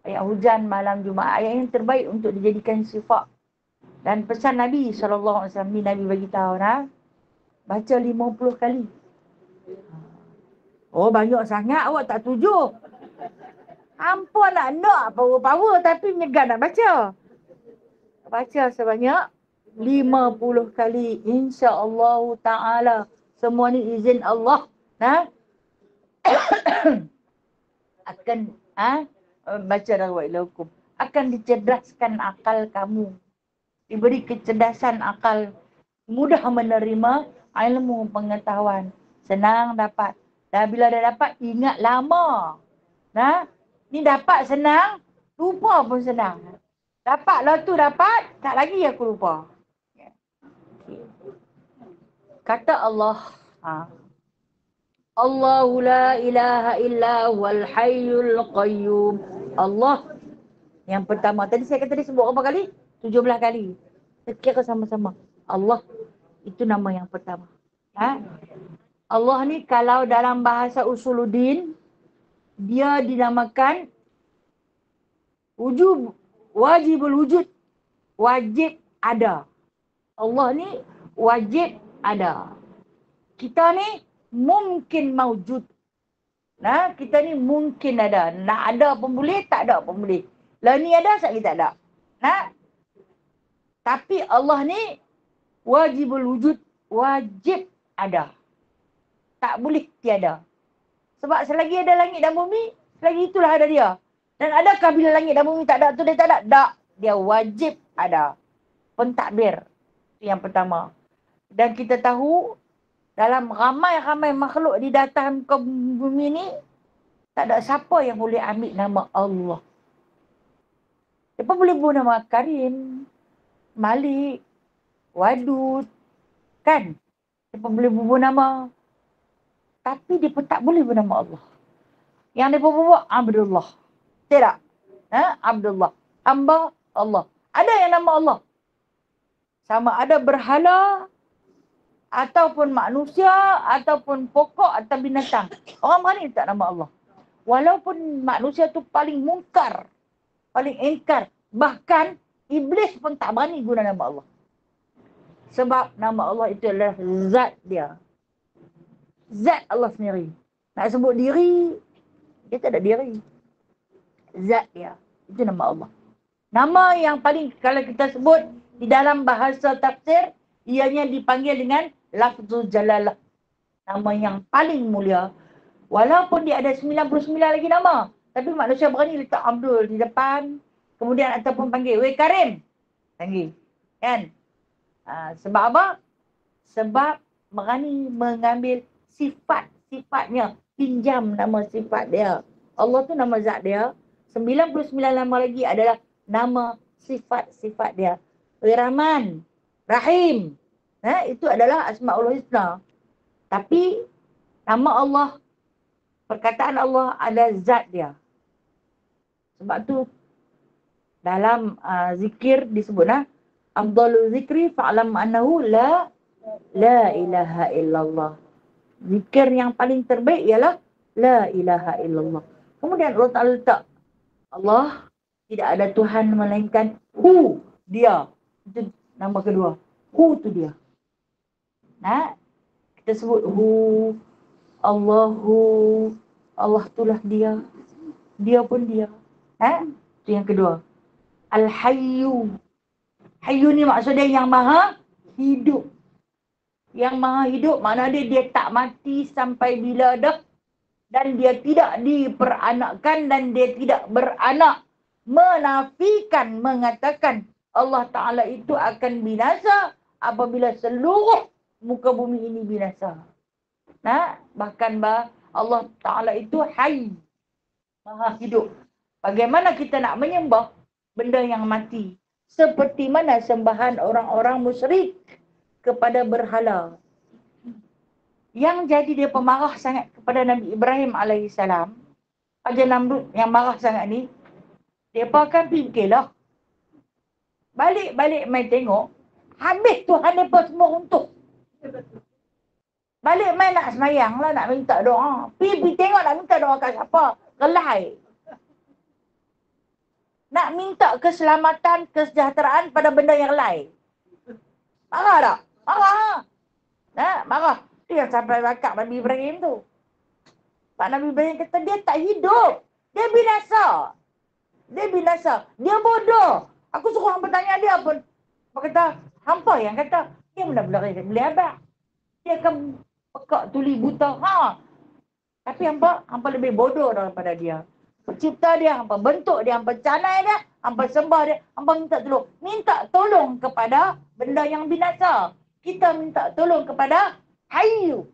Ayat hujan malam Jumaat. Ayat yang terbaik untuk dijadikan sifat. Dan pesan Nabi SAW ni Nabi bagi tahu baca 50 kali. Oh, banyak sangat awak tak tujuh. Hampa nak power-power tapi menyegar nak baca. Baca sebanyak 50 kali. InsyaAllah ta'ala. Semua ni izin Allah. Akan baca rawat ila hukum. Akan dicerdaskan akal kamu. Diberi kecerdasan akal. Mudah menerima ilmu pengetahuan. Senang dapat. Dan bila dah dapat, ingat lama. Ni dapat senang, lupa pun senang. Dapatlah tu dapat, tak lagi aku lupa. Kata Allah, Allahu la ilaha illa huwal hayyul qayyum. Allah yang pertama. Tadi saya kata dia sebut berapa kali? 17 kali. Kita kira sama-sama. Allah itu nama yang pertama. Allah ni kalau dalam bahasa usuluddin, dia dinamakan wajibul wujud. Wajib ada. Allah ni wajib ada. Kita ni mungkin maujud. Kita ni mungkin ada. Nak ada pun boleh, tak ada pun boleh. Lah ni ada, sekali tak ada. Tapi Allah ni wajibul wujud. Wajib ada. Tak boleh tiada. Sebab selagi ada langit dan bumi, selagi itulah ada dia. Dan adakah bila langit dan bumi tak ada, tu dia tak ada? Tak. Dia wajib ada. Pentadbir. Itu yang pertama. Dan kita tahu, dalam ramai-ramai makhluk di datang ke bumi ni, tak ada siapa yang boleh ambil nama Allah. Siapa boleh buat nama Karim, Malik, Wadud, kan? Siapa boleh buat nama. Tapi dia pun tak boleh bernama Allah. Yang dia pun buat Abdullah. Tidak. Abdullah. Hamba Allah. Ada yang nama Allah. Sama ada berhala, ataupun manusia, ataupun pokok, atau binatang. Orang mana tak nama Allah. Walaupun manusia tu paling mungkar, paling ingkar. Bahkan iblis pun tak berani guna nama Allah. Sebab nama Allah itu adalah zat dia. Zat Allah sendiri. Nak sebut diri, dia tak ada diri. Zat dia. Itu nama Allah. Nama yang paling kalau kita sebut di dalam bahasa tafsir, ianya dipanggil dengan lafzul jalalah. Nama yang paling mulia. Walaupun dia ada 99 lagi nama. Tapi manusia berani letak Abdul di depan. Kemudian ataupun panggil, weh Karim. Panggil. Kan? Sebab apa? Sebab berani mengambil sifat-sifatnya. Pinjam nama sifat dia. Allah tu nama zat dia. 99 nama lagi adalah nama sifat-sifat dia. Rahman, Rahim. Itu adalah Asma'ul Husna. Tapi nama Allah, perkataan Allah ada zat dia. Sebab tu dalam zikir disebut afdalul zikri fa'lam annahu la ilaha illallah. Zikir yang paling terbaik ialah la ilaha illallah. Kemudian Allah Ta'ala letak Allah tidak ada Tuhan melainkan Hu, dia. Itu nama kedua. Hu tu dia. Kita sebut Hu, Allahu, Allah itulah dia. Dia pun dia. Itu yang kedua. Al-Hayyu. Hayyu ni maksudnya yang maha hidup. Yang maha hidup maknanya dia tak mati sampai bila dah. Dan dia tidak diperanakkan dan dia tidak beranak. Menafikan, mengatakan Allah Ta'ala itu akan binasa apabila seluruh muka bumi ini binasa. Bahkan Allah Ta'ala itu Hayy, maha hidup. Bagaimana kita nak menyembah benda yang mati? Seperti mana sembahan orang-orang musyrik kepada berhala. Yang jadi dia pemarah sangat kepada Nabi Ibrahim AS. Raja Namrud yang marah sangat ni, mereka akan fikirlah. Balik-balik main tengok, habis Tuhan mereka semua runtuh. Balik main nak semayang lah, nak minta doa. Pergi tengok nak minta doa kat siapa? Relai. Nak minta keselamatan, kesejahteraan pada benda yang lain. Marah tak? Marah. Marah. Itu yang sampai bakat Nabi Ibrahim tu. Pak Nabi Ibrahim kata dia tak hidup. Dia binasa. Dia binasa. Dia bodoh. Aku suruh hampa tanya dia pun. Apa kata? Hampa yang kata. Dia benar-benar boleh abang. Dia akan pekak tuli buta. Tapi hampa lebih bodoh daripada dia. Pencipta dia, hampa bentuk dia, hampa canai dia, hampa sembah dia, hampa minta tolong. Minta tolong kepada benda yang binasa. Kita minta tolong kepada Hayyu,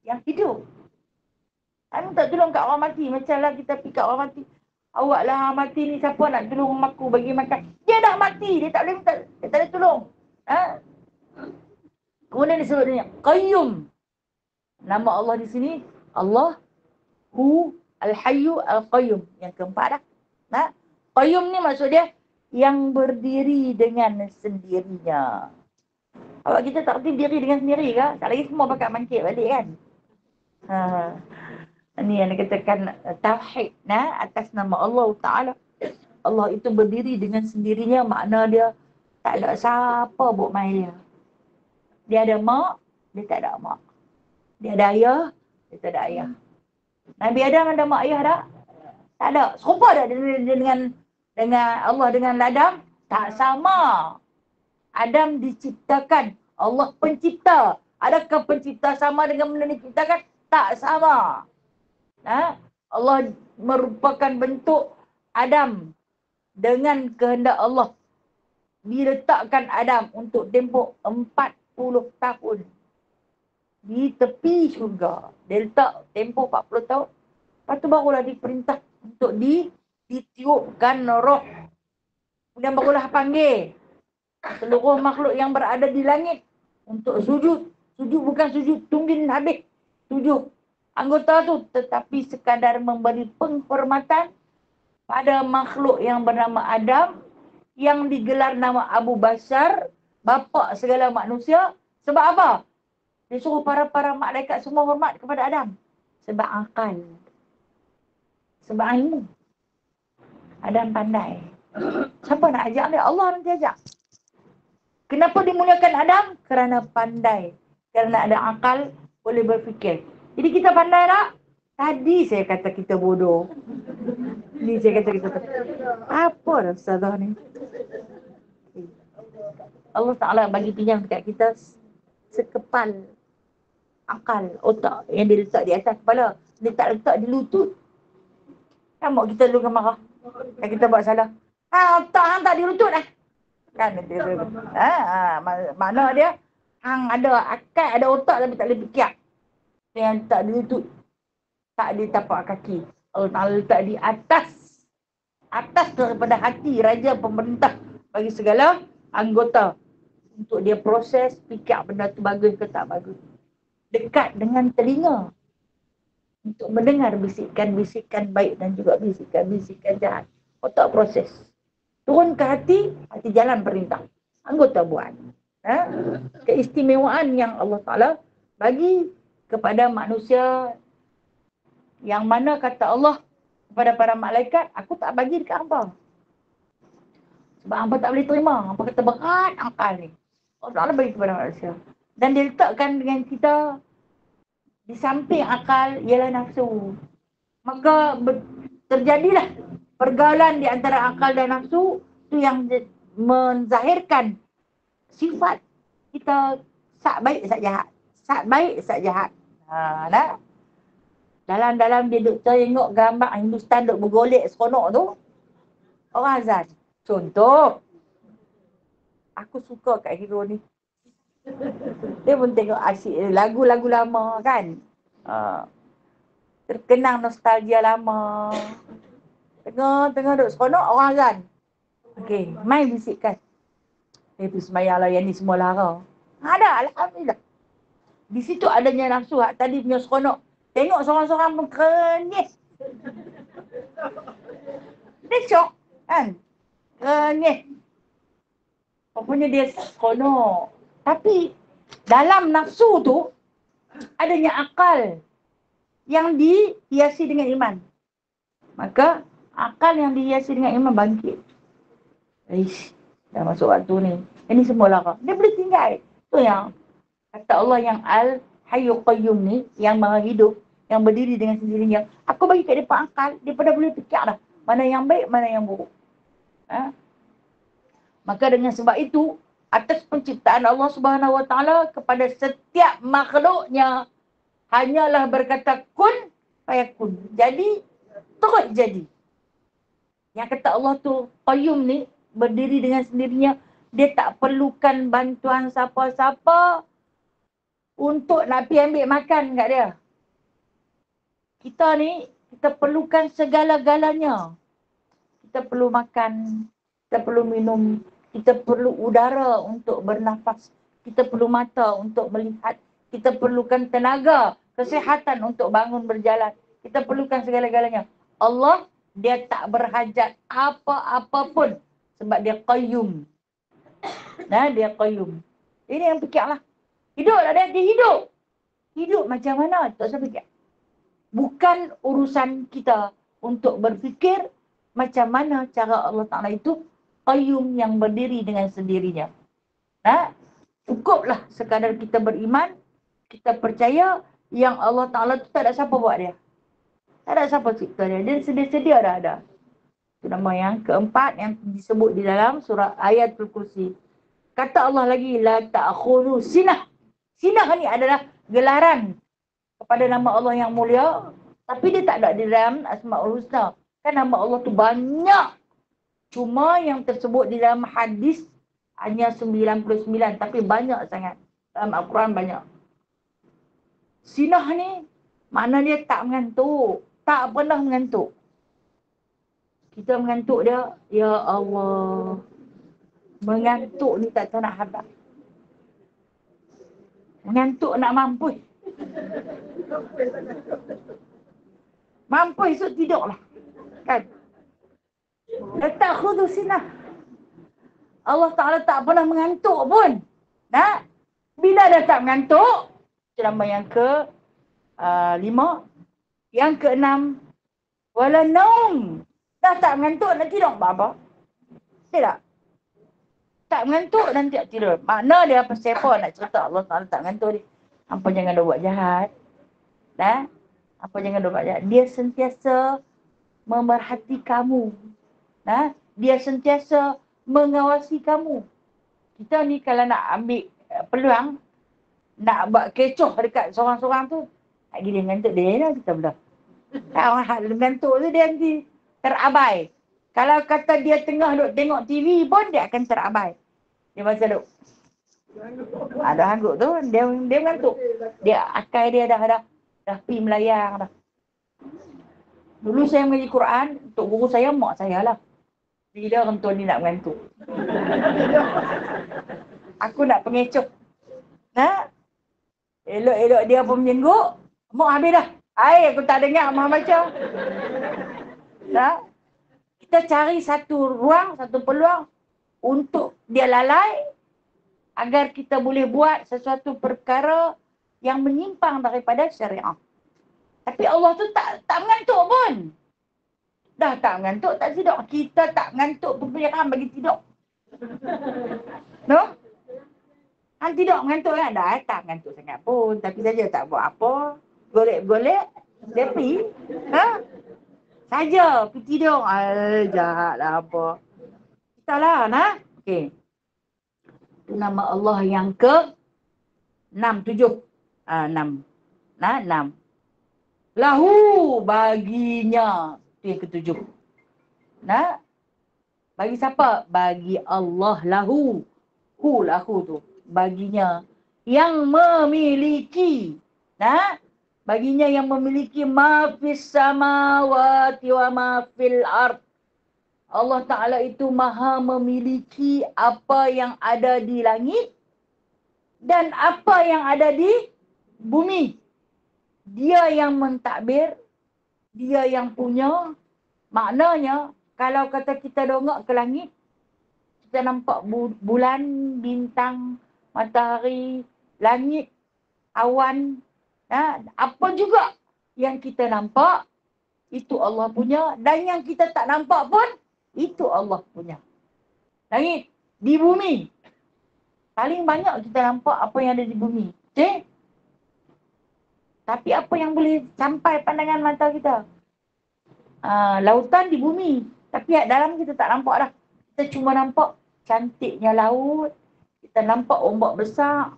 yang hidup. Saya minta tolong kat orang mati. Macam lah kita pergi kat orang mati. Awak lah mati ni, siapa nak tolong aku bagi makan? Dia dah mati, dia tak boleh minta, dia tak boleh tolong. Kemudian disebut dia Qayyum. Nama Allah di sini, Allah, Hu, Al-Hayyu, Al-Qayyum. Yang keempat dah. Qayyum ni maksud dia yang berdiri dengan sendirinya. Awak kita tak berhenti diri dengan sendiri ke? Tak lagi semua pakai mangkit balik kan? Ini yang dikatakan tauhid atas nama Allah Ta'ala. Allah itu berdiri dengan sendirinya, makna dia tak ada siapa buat main dia. Dia ada mak, dia tak ada mak. Dia ada ayah, dia tak ada ayah. Nabi Adam ada mak ayah tak? Tak ada. Serupa tak dengan Allah dengan Adam? Tak sama. Adam diciptakan. Allah pencipta. Adakah pencipta sama dengan benda diciptakan? Tak sama. Allah merupakan bentuk Adam dengan kehendak Allah. Diletakkan Adam untuk tempoh 40 tahun. Di tepi syurga. Dia letak tempoh 40 tahun. Lepas tu barulah diperintah untuk ditiupkan roh. Kemudian barulah panggil seluruh makhluk yang berada di langit untuk sujud. Sujud bukan sujud tunggin habis. 7 anggota tu, tetapi sekadar memberi penghormatan pada makhluk yang bernama Adam, yang digelar nama Abu Bashar, bapa segala manusia. Sebab apa? Dia suruh para malaikat semua hormat kepada Adam. Sebab akal. Sebab ilmu. Adam pandai. Siapa nak ajak dia? Allah nanti ajak. Kenapa dimuliakan Adam? Kerana pandai. Kerana ada akal, boleh berfikir. Jadi kita pandai tak? Tadi saya kata kita bodoh. Ni saya kata kita apa dah Ustazah ni? Allah Ta'ala bagi pinjam dekat kita sekepal akal, otak yang dia letak di atas kepala. Dia tak letak di lutut. Kan mak kita dulu kan marah. Kan kita buat salah. Otak hang tak di lutut lah. Kan dia. Makna dia Hang ada akal, ada otak tapi tak boleh fikir. Yang tak ada lutut, tak ada tapak kaki. Allah Ta'ala letak di atas daripada hati raja pemerintah bagi segala anggota untuk dia proses fikir benda tu bagus ke tak bagus. Dekat dengan telinga untuk mendengar bisikan-bisikan baik dan juga bisikan-bisikan jahat. Otak proses. Turun ke hati jalan perintah. Anggota buat. Keistimewaan yang Allah Ta'ala bagi kepada manusia, yang mana kata Allah kepada para malaikat, aku tak bagi dekat hangpa. Sebab hangpa tak boleh terima. Hangpa kata berat akal ni. Allah Ta'ala bagi kepada manusia. Dan dia letakkan dengan kita di samping akal ialah nafsu. Maka terjadilah pergaulan di antara akal dan nafsu tu yang menzahirkan sifat kita sak baik sak jahat. Sak baik sak jahat. Nah. Dalam dia duk tengok gambar Hindustan duk bergolek seronok tu, orang azan. Contoh, aku suka kat hero ni. Dia pun tengok asyik lagu-lagu lama kan. Terkenang nostalgia lama. Tengah duk seronok, orang azan. Okey, mai bisikkan. Pergi sembahyang lah, yang ni semua lara. Ada, alhamdulillah. Di situ adanya nafsu, tadi punya seronok. Tengok seorang-seorang pun kenyih. Dia syok kan. Kenyih. Rupanya dia seronok. Tapi dalam nafsu tu adanya akal yang dihiasi dengan iman. Maka akal yang dihiasi dengan iman bangkit. Dah masuk waktu ni. Ini semua lara. Dia boleh tinggal. Itu yang kata Allah yang Al-Hayyul Qayyum ni, yang maha hidup, yang berdiri dengan sendirinya. Aku bagi kat dia akal, dia pada boleh fikir dah. Mana yang baik, mana yang buruk. Maka dengan sebab itu, atas penciptaan Allah Subhanahu Wa Taala kepada setiap makhluknya, hanyalah berkata kun, fayakun. Jadi, terus jadi. Yang kata Allah tu, Qayyum ni, berdiri dengan sendirinya, dia tak perlukan bantuan siapa-siapa untuk nak pergi ambil makan kat dia. Kita ni, kita perlukan segala-galanya. Kita perlu makan, kita perlu minum, kita perlu udara untuk bernafas, kita perlu mata untuk melihat, kita perlukan tenaga, kesihatan untuk bangun berjalan. Kita perlukan segala-galanya. Allah, dia tak berhajat apa-apa pun sebab dia qayyum. Dia qayyum. Ini yang fikirlah. Hiduplah dia hidup. Hidup macam mana? Tak usah fikir. Bukan urusan kita untuk berfikir macam mana cara Allah Ta'ala itu qayyum yang berdiri dengan sendirinya. Cukuplah sekadar kita beriman, kita percaya yang Allah Ta'ala itu tak ada siapa buat dia. Tak ada siapa cipta dia. Dia sedia-sedia dah ada. Itu nama yang keempat yang disebut di dalam surah Ayatul Kursi. Kata Allah lagi, la ta'khudhu sinah. Sinah ni adalah gelaran kepada nama Allah yang mulia, tapi dia tak ada di dalam Asmaul Husna. Kan nama Allah tu banyak. Cuma yang tersebut di dalam hadis hanya 99, tapi banyak sangat. Dalam Al-Quran banyak. Sinah ni, makna dia tak mengantuk. Tak pernah mengantuk. Kita mengantuk dia, ya Allah. Mengantuk ni tak tahu nak habis. Mengantuk nak mampus. Mampus esok tidurlah. Kan? Tak khudu sinah. Allah Ta'ala tak pernah mengantuk pun. Bila dah tak mengantuk, nama yang ke-5. Yang ke-6, wala naum. Dah tak mengantuk, nak tidur apa? Tidak. Tak mengantuk dan tak tidur. Makna dia apa siapa nak cerita Allah Ta'ala tak mengantuk ni. Apa jangan dia buat jahat. Apa jangan dia buat jahat. Dia sentiasa memerhati kamu. Dia sentiasa mengawasi kamu. Kita ni kalau nak ambil peluang, nak buat kecoh dekat seorang-seorang tu, tak gila mengantuk dia lah kita pula. Orang hal mengantuk tu dia nanti terabai. Kalau kata dia tengah duk tengok TV pun dia akan terabai. Dia macam duk Ada hangguk tu, dia mengantuk. Dia akal dia dah pi melayang dah. Dulu saya mengaji Quran, untuk guru saya, mak saya lah. Bila orang tua ni nak mengantuk. Aku nak pengecoh. Elok-elok dia pun menyengguk, mak habis dah. Aku tak dengar mak baca. Kita cari satu ruang, satu peluang untuk dia lalai agar kita boleh buat sesuatu perkara yang menyimpang daripada syariah. Tapi Allah tu tak mengantuk pun. Dah tak mengantuk, tak tidur. Kita tak mengantuk pun bagi tidur. No? Han tidur mengantuk kan? Dah tak mengantuk sangat pun. Tapi saja tak buat apa. Golek-golek, dia pergi. Saja pergi tidur. Jahat lah apa. Kita lah, Okey. Itu nama Allah yang ke 6, 7. 6. 6. Lahu baginya. Itu yang ke-7. Bagi siapa? Bagi Allah lahu. Lahu tu. Baginya. Yang memiliki. Baginya yang memiliki ma fis samawati wa ma fil ard. Allah Ta'ala itu maha memiliki apa yang ada di langit dan apa yang ada di bumi. Dia yang mentadbir, dia yang punya. Maknanya, kalau kata kita dongak ke langit, kita nampak bulan, bintang, matahari, langit, awan, apa juga yang kita nampak, itu Allah punya. Dan yang kita tak nampak pun, itu Allah punya. Langit, di bumi. Paling banyak kita nampak apa yang ada di bumi. Okay? Tapi apa yang boleh sampai pandangan mata kita? Lautan di bumi. Tapi dalam kita tak nampak dah. Kita cuma nampak cantiknya laut. Kita nampak ombak besar.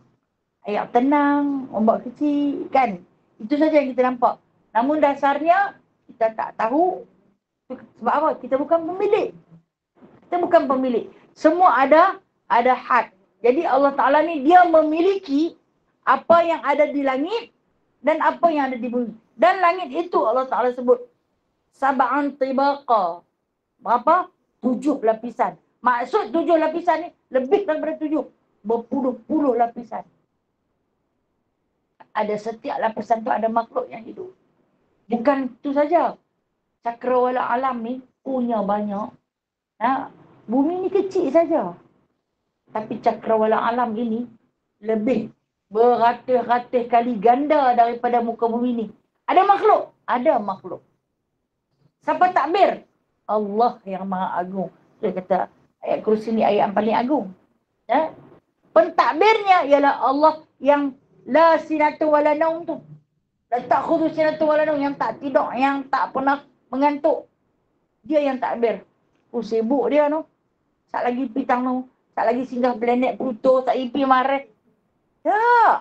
Air tenang, ombak kecil, kan? Itu saja yang kita nampak. Namun dasarnya, kita tak tahu. Sebab apa? Kita bukan pemilik. Kita bukan pemilik. Semua ada had. Jadi Allah Ta'ala ni dia memiliki apa yang ada di langit dan apa yang ada di bumi. Dan langit itu Allah Ta'ala sebut sab'an tibaqa. Berapa? 7 lapisan. Maksud 7 lapisan ni lebih daripada 7. Berpuluh-puluh lapisan. Ada setiap lapisan tu ada makhluk yang hidup. Bukan itu saja. Cakrawala alam ni punya banyak. Bumi ni kecil saja. Tapi cakrawala alam ini lebih beratus-ratus kali ganda daripada muka bumi ni. Ada makhluk? Ada makhluk. Siapa takbir? Allah yang maha agung. Dia kata ayat kursi ni ayat yang paling agung. Pentadbirnya ialah Allah yang la sinatu wala naum tu. La ta'khudhu sinatu wala naum, yang tak tidur, yang tak pernah mengantuk. Dia yang takbir. Sibuk dia tu. Sat lagi pitang tu. Sat lagi singgah planet Pluto, sat lagi pergi Mars. Tak.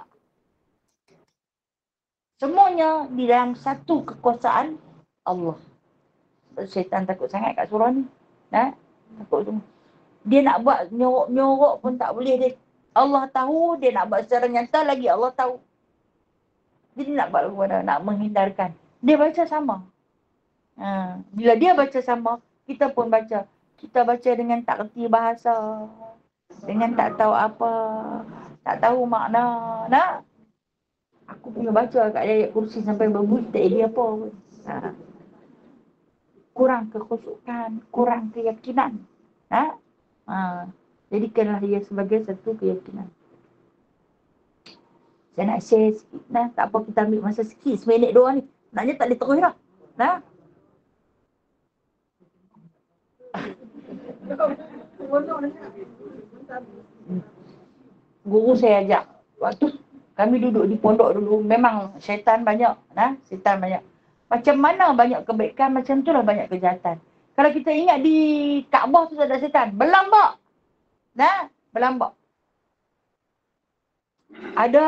Semuanya di dalam satu kekuasaan Allah. Syaitan takut sangat kat surah ni. Takut semua. Dia nak buat nyorok-nyorok pun tak boleh dia. Allah tahu, dia nak buat secara nyata lagi Allah tahu. Jadi nak buat nak menghindarkan. Dia baca sama. Bila dia baca sama, kita pun baca. Kita baca dengan tak kerti bahasa. Dengan tak tahu apa. Tak tahu makna. Aku punya baca kat ayat kursi sampai berbunyi tak ada apa pun. Kurang kekhusukan, kurang keyakinan. Jadikanlah dia sebagai satu keyakinan. Saya nak share sikit. Tak apa, kita ambil masa sikit. 1 minit 2 ni. Naknya tak boleh terus dah. Guru saya ajak. Waktu kami duduk di pondok dulu, memang syaitan banyak. Syaitan banyak. Macam mana banyak kebaikan, macam itulah banyak kejahatan. Kalau kita ingat di Kaabah tu ada syaitan. Berlambak. Berlambak. Ada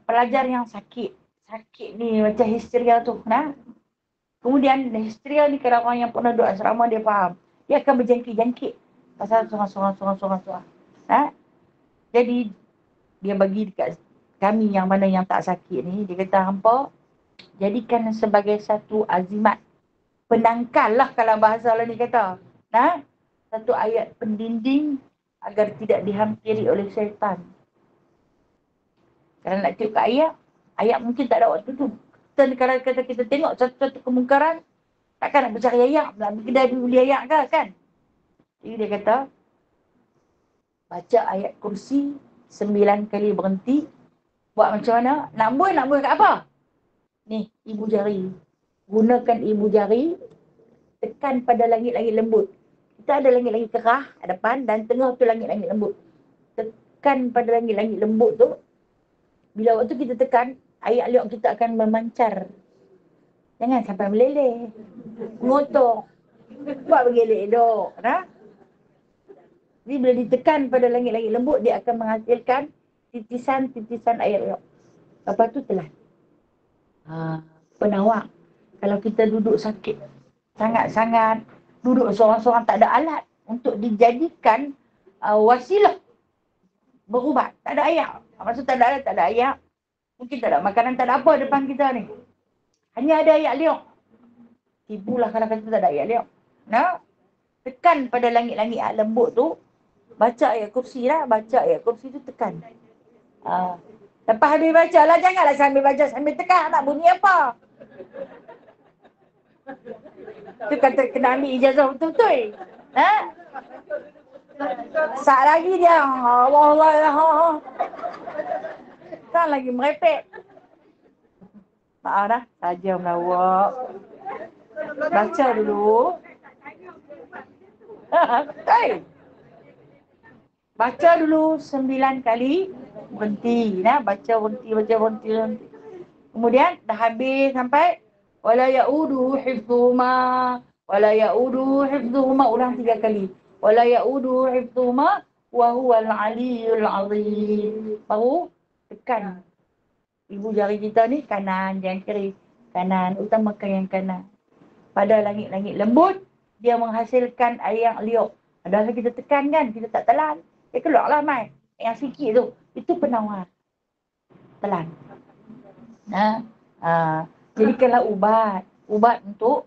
pelajar yang sakit. Sakit ni macam histeria tu. Kemudian histeria ni kalau orang yang pernah duduk asrama dia faham. Dia akan berjangkit-jangkit. Pasal sorang-sorang. Jadi dia bagi dekat kami yang mana yang tak sakit ni, dia kata hampa jadikan sebagai satu azimat penangkal lah kalau bahasa lain ni kata. Nah, satu ayat pendinding agar tidak dihampiri oleh syaitan. Kalau nak tengok kat ayat mungkin tak ada waktu tu. Kalau kata kita tengok satu-satu kemungkaran, takkan nak bercari ayat, nak pergi kedai beli ayat ke kan? Jadi dia kata, baca ayat kursi 9 kali berhenti. Buat macam mana? Nak buih kat apa? Ni, ibu jari. Gunakan ibu jari, tekan pada langit-langit lembut. Kita ada langit-langit kerah depan dan tengah tu langit-langit lembut. Tekan pada langit-langit lembut tu. Bila waktu kita tekan, ayat liuk kita akan memancar. Jangan sampai meleleh. Ngotok. Buat bergelek dok. Nah? Jadi bila ditekan pada langit-langit lembut, dia akan menghasilkan titisan-titisan ayat liuk. Lepas tu telan. Penawar. Kalau kita duduk sakit sangat-sangat, duduk seorang-seorang tak ada alat untuk dijadikan wasilah berubat. Tak ada ayat. Maksud tak ada alat, tak ada ayat. Mungkin tak ada makanan, tak ada apa depan kita ni. Hanya ada ayat liuk. Tibulah kalau kata tak ada ayat liuk. Nah, tekan pada langit-langit lembut tu, baca ayat kursi lah, baca ayat kursi tu tekan. Lepas habis baca lah, janganlah sambil baca sambil tekan, nak bunyi apa? Tu kata kena ambil ijazah betul-betul. Ha? Saat lagi dia Allah. Kan lagi merepek. Maaf dah, saja melawak. Baca dulu. Hey. Baca dulu 9 kali, berhenti. Nah, baca berhenti. Kemudian dah habis sampai wala yaudu hifdhuhuma, wala yaudu hifdhuhuma, ulang 3 kali. Wala yaudu hifdhuhuma wa huwal aliyyul azim. Baru tekan ibu jari kita ni kanan, jangan kiri. Kanan, utamakan yang kanan. Pada langit-langit lembut, dia menghasilkan ayat liuk. Padahal kita tekan kan, kita tak telan. Dia keluarlah mai. Yang sikit tu, itu penawar. Telan. Jadikanlah ubat. Ubat untuk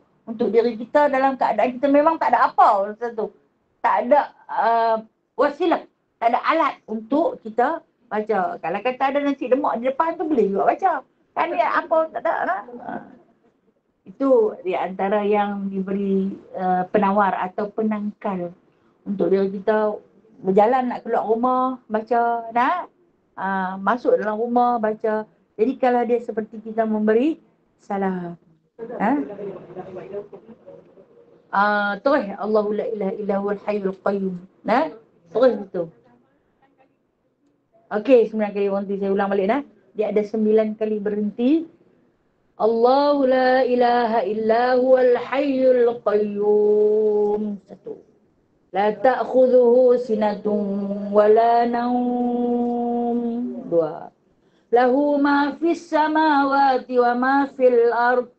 diri kita dalam keadaan kita memang tak ada apa masa tu. Tak ada wasilah. Tak ada alat untuk kita baca. Kalau kata ada nasi lemak di depan tu boleh juga baca. Kan dia apa tak ada. Itu di antara yang diberi penawar atau penangkal untuk diri kita berjalan nak keluar rumah baca, nak masuk dalam rumah baca. Jadi kalau dia seperti kita memberi salam. Terus Allahu la ilaha illa huwal hayyul qayyum. Terus itu. Okey, 9 kali berhenti. Saya ulang balik nah. Dia ada 9 kali berhenti. Allahu la ilaha illa huwal hayyul qayyum. 1. La ta'khudhuhu sinatun wala naum. 2. Lahu ma fis samawati wa ma fil ard.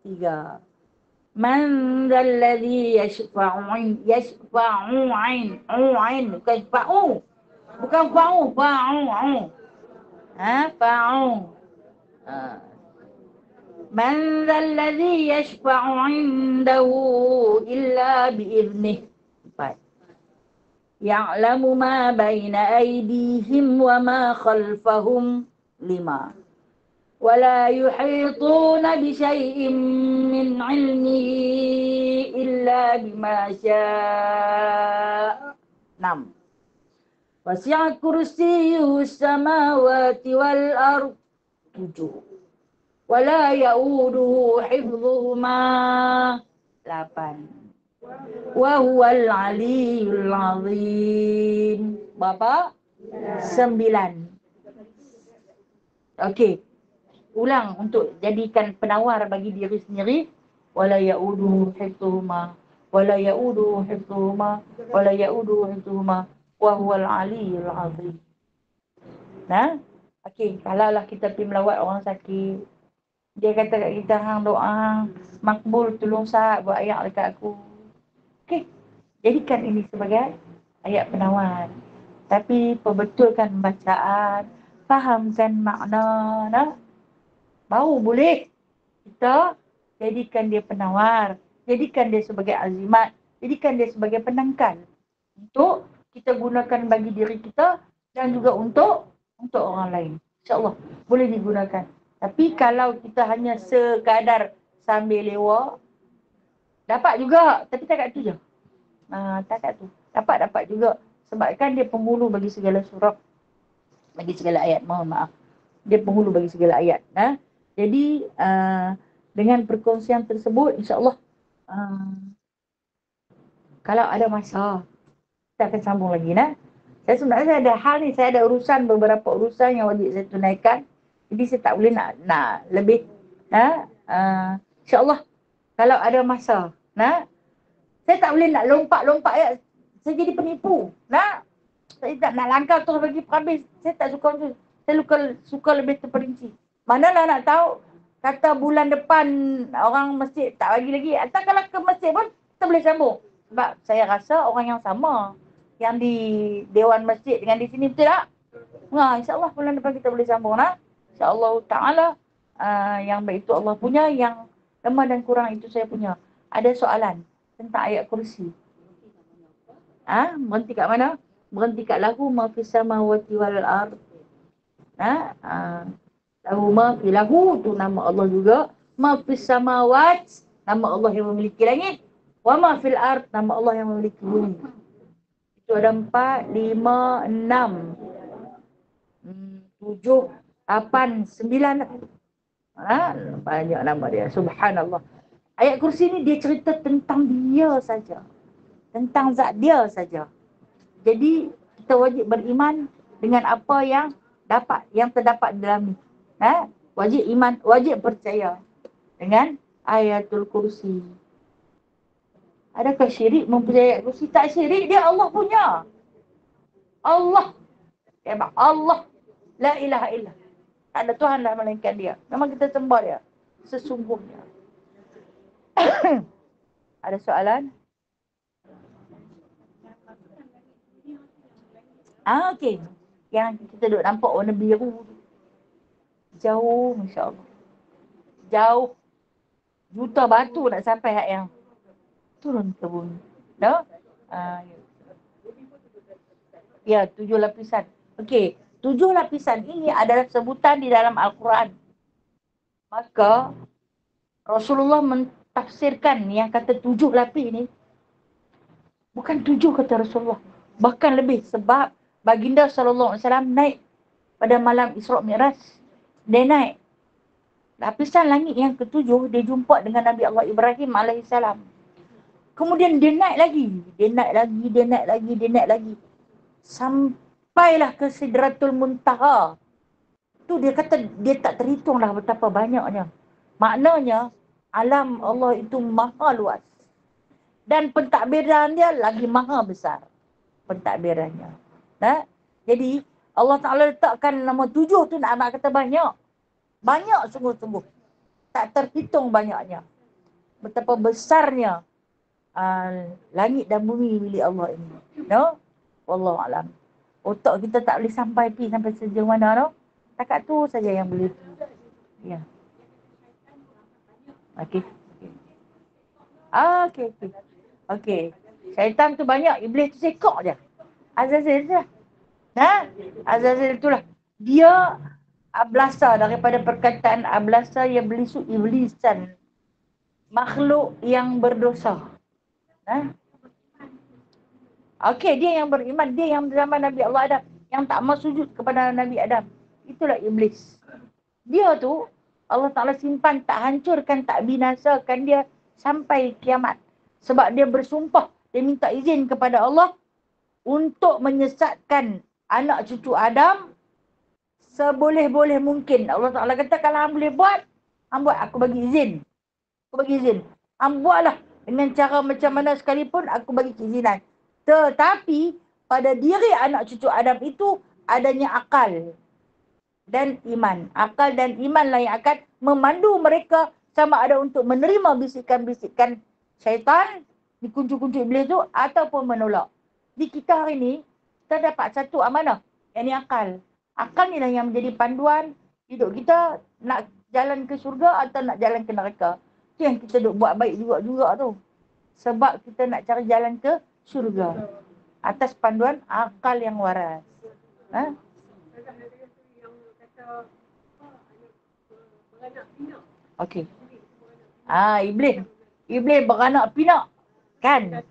3. Man dhal ladzi yashfa'u bukan fa'u fa'u. Man dhal ladzi yashfa'u 'indahu illa bi'idhnih. 4. Ya'lamu ma baina aydihim wa ma khalfahum. 5. ولا يحيطون بشيء من علمه إلا بما شاء. 6. وسع كرسيه السماوات والأرض. 7. ولا يؤوده حفظهما. 8. وهو العلي العظيم. Berapa? 9. Okey. Ulang untuk jadikan penawar bagi diri sendiri. Wala ya'udu hifdhuhuma, wala ya'udu hifdhuhuma, wala ya'udu hifdhuhuma, wa huwal aliyyul azim. Okey, kalaulah kita pergi melawat orang sakit, dia kata kat kita, hang doa makbul, tolong sah buat ayat dekat aku. Okey, jadikan ini sebagai ayat penawar. Tapi perbetulkan bacaan, fahamkan makna, nah, baru boleh kita jadikan dia penawar, jadikan dia sebagai azimat, jadikan dia sebagai penangkal untuk kita gunakan bagi diri kita dan juga untuk orang lain. InsyaAllah boleh digunakan. Tapi kalau kita hanya sekadar sambil lewat, dapat juga, tapi takat tu je. Takat tu. Dapat juga. Sebab kan dia penghulu bagi segala surah, bagi segala ayat. Mohon maaf. Dia penghulu bagi segala ayat. Jadi, dengan perkongsian tersebut, insyaAllah, kalau ada masa, kita akan sambung lagi. Saya sebenarnya saya ada hal ni, saya ada urusan, beberapa urusan yang wajib saya tunaikan. Jadi saya tak boleh nak lebih. InsyaAllah, kalau ada masa, saya tak boleh nak lompat-lompat ya. Saya jadi penipu. Saya tak nak langkah terus bagi habis. Saya tak suka macam tu. Saya suka lebih terperinci. Manalah nak tahu, kata bulan depan orang masjid tak bagi lagi. Atau kalau ke masjid pun, kita boleh sambung. Sebab saya rasa orang yang sama. Yang di Dewan Masjid dengan di sini, betul tak? InsyaAllah bulan depan kita boleh sambung. InsyaAllah ta'ala. Yang baik itu Allah punya, yang lemah dan kurang itu saya punya. Ada soalan tentang ayat kursi. Berhenti kat mana? Berhenti kat lahu ma fis samawati wal ard. Lahu ma fi lahu tu nama Allah juga. Ma fis samawat, nama Allah yang memiliki langit. Wa ma fil ard, nama Allah yang memiliki bumi. Itu ada 4, 5, 6, 7, 8, 9. Banyak nama dia. Subhanallah. Ayat kursi ni dia cerita tentang dia saja. Tentang zat dia saja. Jadi kita wajib beriman dengan apa yang terdapat dalam ni. Wajib iman, wajib percaya dengan ayatul kursi. Adakah syirik mempercayai ayat kursi? Tak syirik, dia Allah punya. Allah. Allah. La ilaha illa. Tak ada Tuhan lah melainkan dia. Memang kita sembah dia. Sesungguhnya. Ada soalan? Okey. Yang kita duduk nampak warna biru. Jauh, Masya Allah. Jauh. Juta batu nak sampai hak yang turun ke bumi. Ya, 7 lapisan. Okey, 7 lapisan ini adalah sebutan di dalam Al-Quran. Maka Rasulullah mentafsirkan yang kata 7 lapis ni bukan 7 kata Rasulullah, bahkan lebih, sebab baginda sallallahu alaihi wasallam naik pada malam Isra Mi'raj. Dia naik lapisan langit yang ke-7, dia jumpa dengan Nabi Allah Ibrahim alaihissalam. Kemudian dia naik lagi. Sampailah ke Sidratul Muntaha. Tu dia kata dia tak terhitung dah betapa banyaknya. Maknanya alam Allah itu maha luas. Dan pentadbiran dia lagi maha besar. Pentadbirannya. Jadi Allah Ta'ala letakkan nama 7 tu nak kata banyak. Banyak sungguh-sungguh. Tak terhitung banyaknya. Betapa besarnya langit dan bumi milik Allah ini. Wallahualam. Otak kita tak boleh sampai sejauh mana. Takat tu saja yang boleh. Ya. Okey. Syaitan tu banyak, iblis tu sekok je. Azazil tu lah. Azazil itulah. Dia ablasa daripada perkataan ablasa yang belisu iblisan. Makhluk yang berdosa. Okey, dia yang beriman, dia yang zaman Nabi Allah Adam, yang tak mau sujud kepada Nabi Adam. Itulah iblis. Dia tu Allah Ta'ala simpan, tak hancurkan, tak binasakan dia sampai kiamat. Sebab dia bersumpah, dia minta izin kepada Allah untuk menyesatkan anak cucu Adam seboleh-boleh mungkin. Allah Ta'ala kata, kalau hang boleh buat, aku bagi izin. Hang buatlah dengan cara macam mana sekalipun, aku bagi keizinan. Tetapi pada diri anak cucu Adam itu adanya akal dan iman. Akal dan imanlah yang akan memandu mereka sama ada untuk menerima bisikan syaitan, dikunci-kunci iblis itu, ataupun menolak. Di kita hari ini, Kita dapat satu amanah, yang ni akal. Akal ni lah yang menjadi panduan hidup kita nak jalan ke syurga atau nak jalan ke neraka. Itu yang kita duk buat baik juga tu. Sebab kita nak cari jalan ke syurga. Atas panduan akal yang waras. Ha? Okey. Iblis. Iblis beranak pinak. Kan?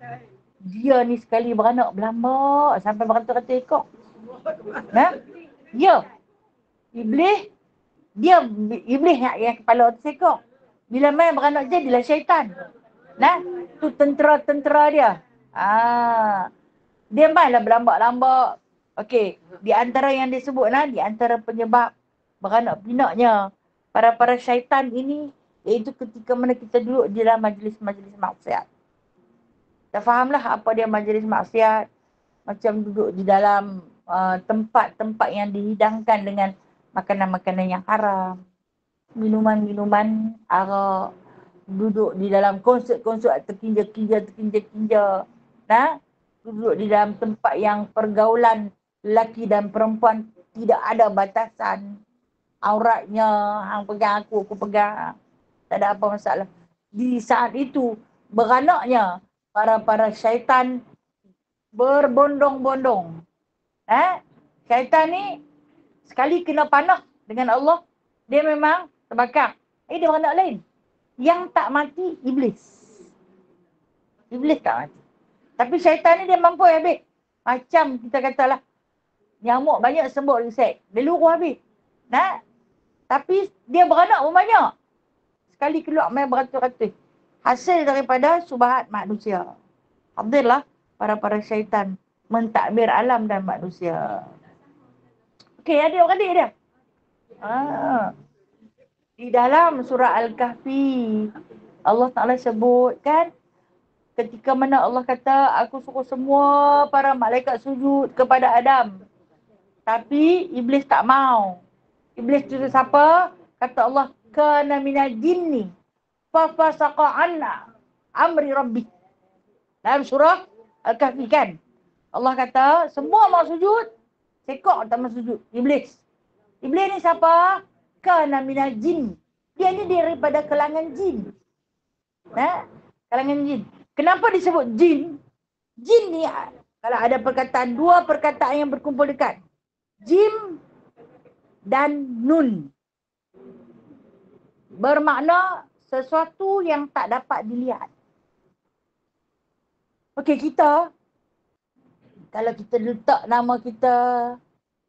Dia ni sekali beranak berlambak sampai beratus-ratus ekor. Ha? Ya. Iblis yang kepala atas ekor. Bila main beranak jadilah syaitan. Nah, tu tentera-tentera dia. Dia mainlah berlambak-lambak. Okey, di antara yang disebut di antara penyebab beranak pinaknya para syaitan ini, iaitu ketika mana kita duduk di dalam majlis-majlis maksiat. Kita fahamlah apa dia majlis maksiat, macam duduk di dalam tempat-tempat yang dihidangkan dengan makanan-makanan yang haram, minuman-minuman arak, duduk di dalam konsert-konsert terkinja-kinja. Duduk di dalam tempat yang pergaulan lelaki dan perempuan tidak ada batasan. Auratnya, hang pegang aku pegang. Tak ada apa masalah. Di saat itu, beranaknya para syaitan berbondong-bondong. Syaitan ni sekali kena panah dengan Allah, dia memang terbakar. Dia beranak lain. Yang tak mati, iblis. Iblis tak mati. Tapi syaitan ni dia mampu habis. Macam kita katalah, nyamuk banyak sembur resek. Dia luruh habis. Tapi dia beranak pun banyak. Sekali keluar main beratus-ratus. Hasil daripada syubhat manusia. Alhamdulillah, para syaitan mentadbir alam dan manusia. Okey, adik-adik dia. Di dalam surah Al-Kahfi, Allah Ta'ala sebut kan, ketika mana Allah kata, aku suruh semua para malaikat sujud kepada Adam. Tapi Iblis tak mau. Iblis tu siapa? Kata Allah, kana minal jinni fafasaqa anna amri rabbi. Dalam surah Al-Kahfi kan, Allah kata, semua mau sujud, sekok tak mau sujud. Iblis. Iblis ni siapa? Kana minal jin. Dia ni daripada kalangan jin. Kalangan jin. Kenapa disebut jin? Jin ni, kalau ada perkataan, dua perkataan yang berkumpul dekat. Jim dan nun. Bermakna sesuatu yang tak dapat dilihat. Okey, kita, kalau kita letak nama kita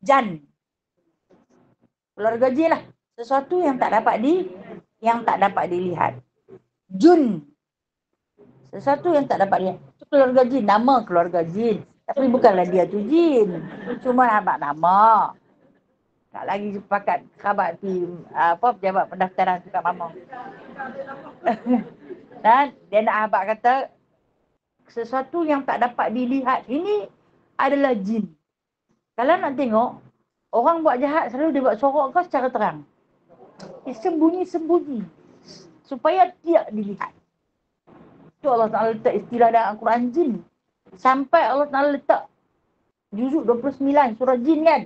Jan, keluarga jin lah. Sesuatu yang tak dapat dilihat. Jun, sesuatu yang tak dapat dilihat. Itu keluarga jin, nama keluarga jin. Tapi bukanlah dia tu jin. Cuma abang nama. Tak lagi sepakat kerabat pejabat pendaftaran tukar mama. Dan dia nak abang kata, sesuatu yang tak dapat dilihat ini adalah jin. Kalau nak tengok, orang buat jahat selalu dia buat sorok kau secara terang. Sembunyi-sembunyi. Supaya tidak dilihat. Itu Allah Ta'ala letak istilah dalam Al-Quran jin. Sampai Allah Ta'ala letak juzuk 29 surah jin kan.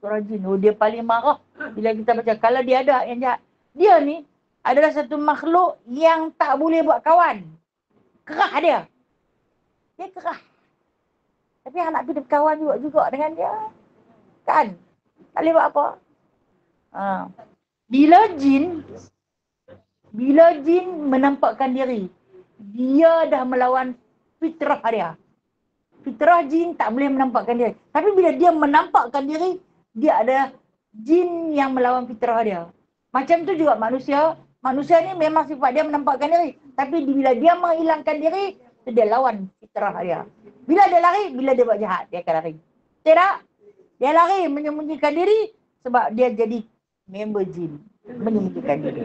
Surah jin. Dia paling marah bila kita baca. Kalau dia ada yang jahat. Dia ni adalah satu makhluk yang tak boleh buat kawan. Kerah dia. Dia kerah. Tapi anak tu dia berkawan juga dengan dia. Kan? Tak boleh buat apa. Bila jin menampakkan diri, dia dah melawan fitrah dia. Fitrah jin tak boleh menampakkan diri. Tapi bila dia menampakkan diri, dia ada jin yang melawan fitrah dia. Macam tu juga manusia. Manusia ni memang sifat dia menampakkan diri. Tapi bila dia menghilangkan diri, dia lawan fitrah dia. Bila dia lari, bila dia buat jahat, dia akan lari. Tidak? Dia lari menyembunyikan diri sebab dia jadi member jin. Menyembunyikan diri.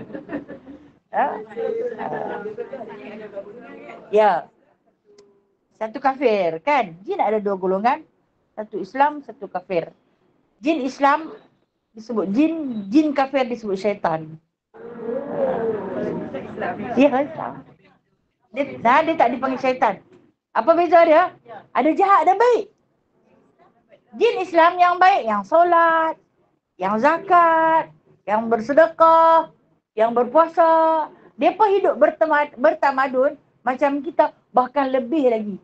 Ya. Satu kafir kan? Jin ada dua golongan. Satu Islam, satu kafir. Jin Islam disebut jin, jin kafir disebut syaitan. Ya, Islam. Dia tak dipanggil syaitan. Apa beza dia? Ada jahat dan baik. Jin Islam yang baik, yang solat, yang zakat, yang bersedekah, yang berpuasa. Mereka hidup bertamadun macam kita, bahkan lebih lagi.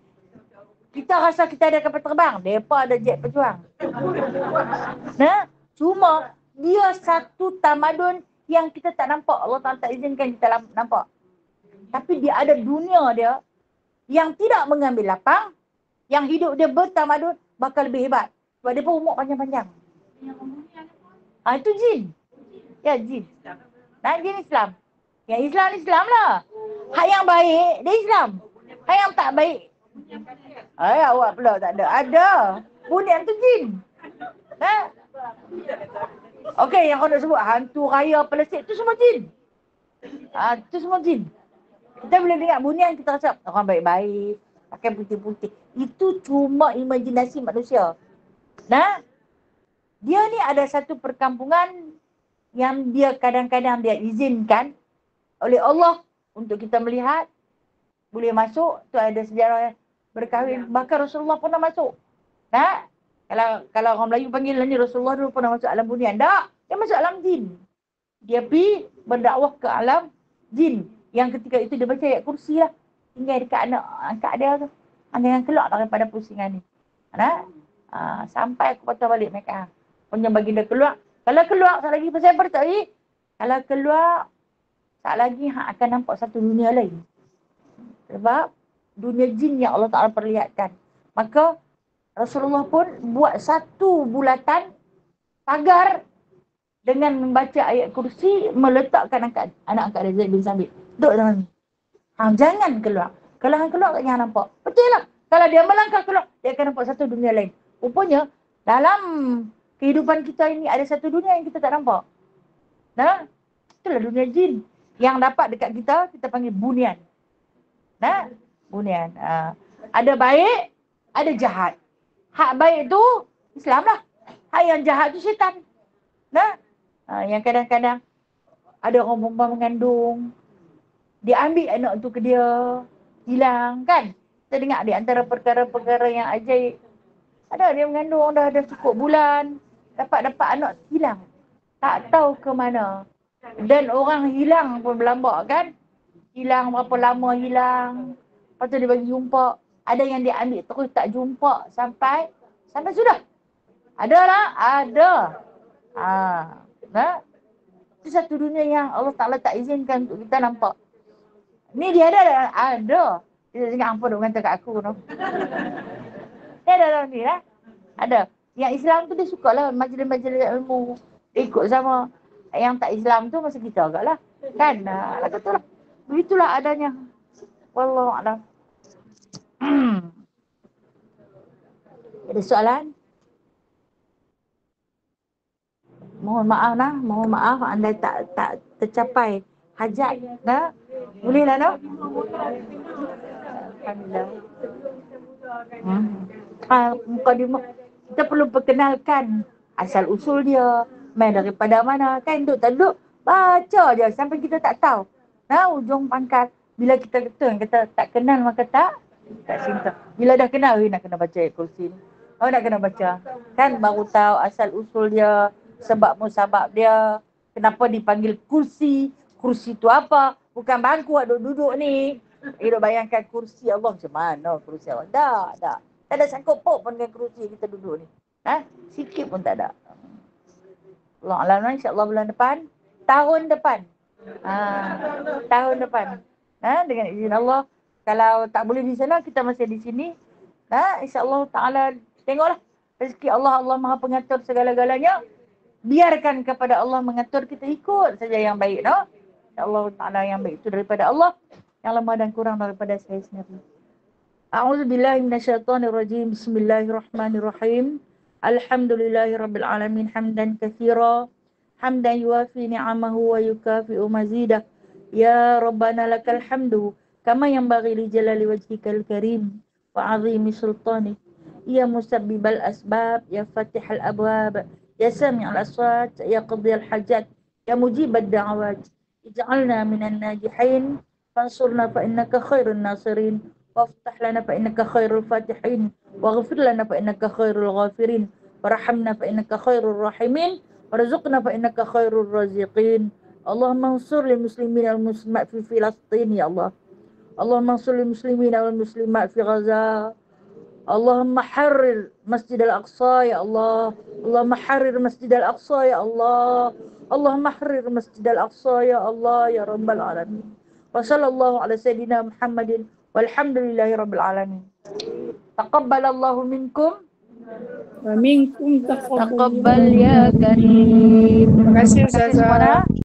Kita rasa kita ada kapal terbang, mereka ada jet pejuang. Nah, cuma dia satu tamadun yang kita tak nampak. Allah Ta'ala tak izinkan kita nampak. Tapi dia ada dunia dia yang tidak mengambil lapang, yang hidup dia bertamadun bakal lebih hebat. Sebab dia pun umur panjang-panjang. Itu jin. Ya, jin. Nah, jin Islam. Yang Islam lah. Hak yang baik, dia Islam. Hak yang tak baik, awak pula tak ada. Ada. Bunian tu jin. Nah. Okey, yang kau nak sebut hantu raya Palestin, tu semua jin. Tu semua jin. Kita bila dengar bunian, kita rasa orang baik-baik, pakai putih-putih. Itu cuma imajinasi manusia. Nah, dia ni ada satu perkampungan yang dia kadang-kadang dia izinkan oleh Allah untuk kita melihat, boleh masuk. Tu ada sejarah berkahwin. Bahkan Rasulullah pernah masuk. Nah, kalau orang Melayu panggil ni, Rasulullah dulu pernah masuk alam bunian. Tak, dia masuk alam jin. Dia pergi berdakwah ke alam jin. Yang ketika itu dia baca ayat kursi lah. Tinggal dekat anak angkat dia tu. Jangan keluar daripada pusingan ni. Nah, sampai aku patah balik Mekah. Punya baginda keluar. Kalau keluar, sekali lagi pasal apa tak? Kalau keluar, sekali lagi akan nampak satu dunia lain. Sebab dunia jin yang Allah Ta'ala perlihatkan. Maka Rasulullah pun buat satu bulatan pagar dengan membaca ayat kursi, meletakkan anak angkat dia Zaid bin Sabit. Duduk dalam ni. Jangan keluar. Kalau hang keluar, tak jangan nampak. Betul lah. Kalau dia melangkah keluar, dia akan nampak satu dunia lain. Rupanya, dalam kehidupan kita ini ada satu dunia yang kita tak nampak. Nah, itulah dunia jin. Yang dapat dekat kita, kita panggil bunian. Nah, bunian. Ada baik, ada jahat. Hak baik tu Islam lah. Hak yang jahat tu syaitan. Nah, yang kadang-kadang ada orang perempuan mengandung, dia ambil anak tu ke dia, hilang kan. Kita dengar di antara perkara-perkara yang ajaib. Ada dia mengandung dah cukup bulan, dapat anak hilang. Tak tahu ke mana. Dan orang hilang pun berlambak kan. Hilang berapa lama hilang. Lepas tu dia bagi jumpa. Ada yang dia ambil terus tak jumpa sampai sudah. Ada lah, ada. Nah, itu satu dunia yang Allah Ta'ala tak izinkan untuk kita nampak. Ni dia ada. Dia cakap apa duk kata kat aku tu. Dia ada dalam ni lah. Ada. Yang Islam tu dia suka lah majlis-majlis ilmu. Dia ikut sama. Yang tak Islam tu masa kita agak lah. Kan? Lagu tu lah. Begitulah adanya. Wallahualam. Ada soalan? Mohon maaf lah. Mohon maaf anda tak tercapai hajat. Nah? Boleh lah no? Alhamdulillah. Mukadimah. Kita perlu perkenalkan asal usul dia, main daripada mana, kan duduk tak duduk, baca je sampai kita tak tahu. Nah, ujung pangkal. Bila kita kata tak kenal maka tak cinta. Bila dah kenal, nak kena baca ayat kursi ni. Nak kena baca. Kan baru tahu asal usul dia, sebab musabab dia, kenapa dipanggil kursi. Kursi tu apa? Bukan bangku duduk ni. Duduk bayangkan kursi Allah macam mana kursi Allah. Tak. Tak ada sangkut pun dengan kerusi kita duduk ni. Sikit pun tak ada. Allah Alam, insyaAllah bulan depan. Tahun depan. Tahun depan. Dengan izin Allah. Kalau tak boleh di sana, kita masih di sini. InsyaAllah Ta'ala. Tengoklah. Rezeki Allah Maha Pengatur segala-galanya. Biarkan kepada Allah mengatur, kita ikut saja yang baik. InsyaAllah Ta'ala yang baik itu daripada Allah. Yang lemah dan kurang daripada saya sendiri. A'udzubillahi minasyaitonirrajim. Bismillahirrahmanirrahim. Alhamdulillahirabbil alamin hamdan katsira hamdan yuwafi ni'amahu wa yukafi'u mazidah. Ya Rabbana lakal hamdu kama yanbaghi li jalali wajhikal karim wa 'azimi sultanik. Ya musabbibal asbab, ya fatihal abwab, ya sami'al aswat, ya qadhiyal hajat, ya mujibad da'awat. Ij'alna minan najihin fansurna fa innaka khairun nasirin. وافتح لنا فإنك خير الفاتحين واغفر لنا فإنك خير الغافرين ورحمنا فإنك خير الراحمين وارزقنا فإنك خير الرازقين. اللهم انصر المسلمين والمسلمات في فلسطين يا الله. اللهم انصر المسلمين والمسلمات في غزة. اللهم حرر مسجد الأقصى يا الله. اللهم حرر مسجد الأقصى يا الله. اللهم حرر مسجد الأقصى يا الله يا رب العالمين. وصلى الله على سيدنا محمد والحمد لله رب العالمين. تقبل الله منكم. Wa minkum taqabbal. تقبل يا كريم. Terima kasih Terima kasih Ustazah. semuanya.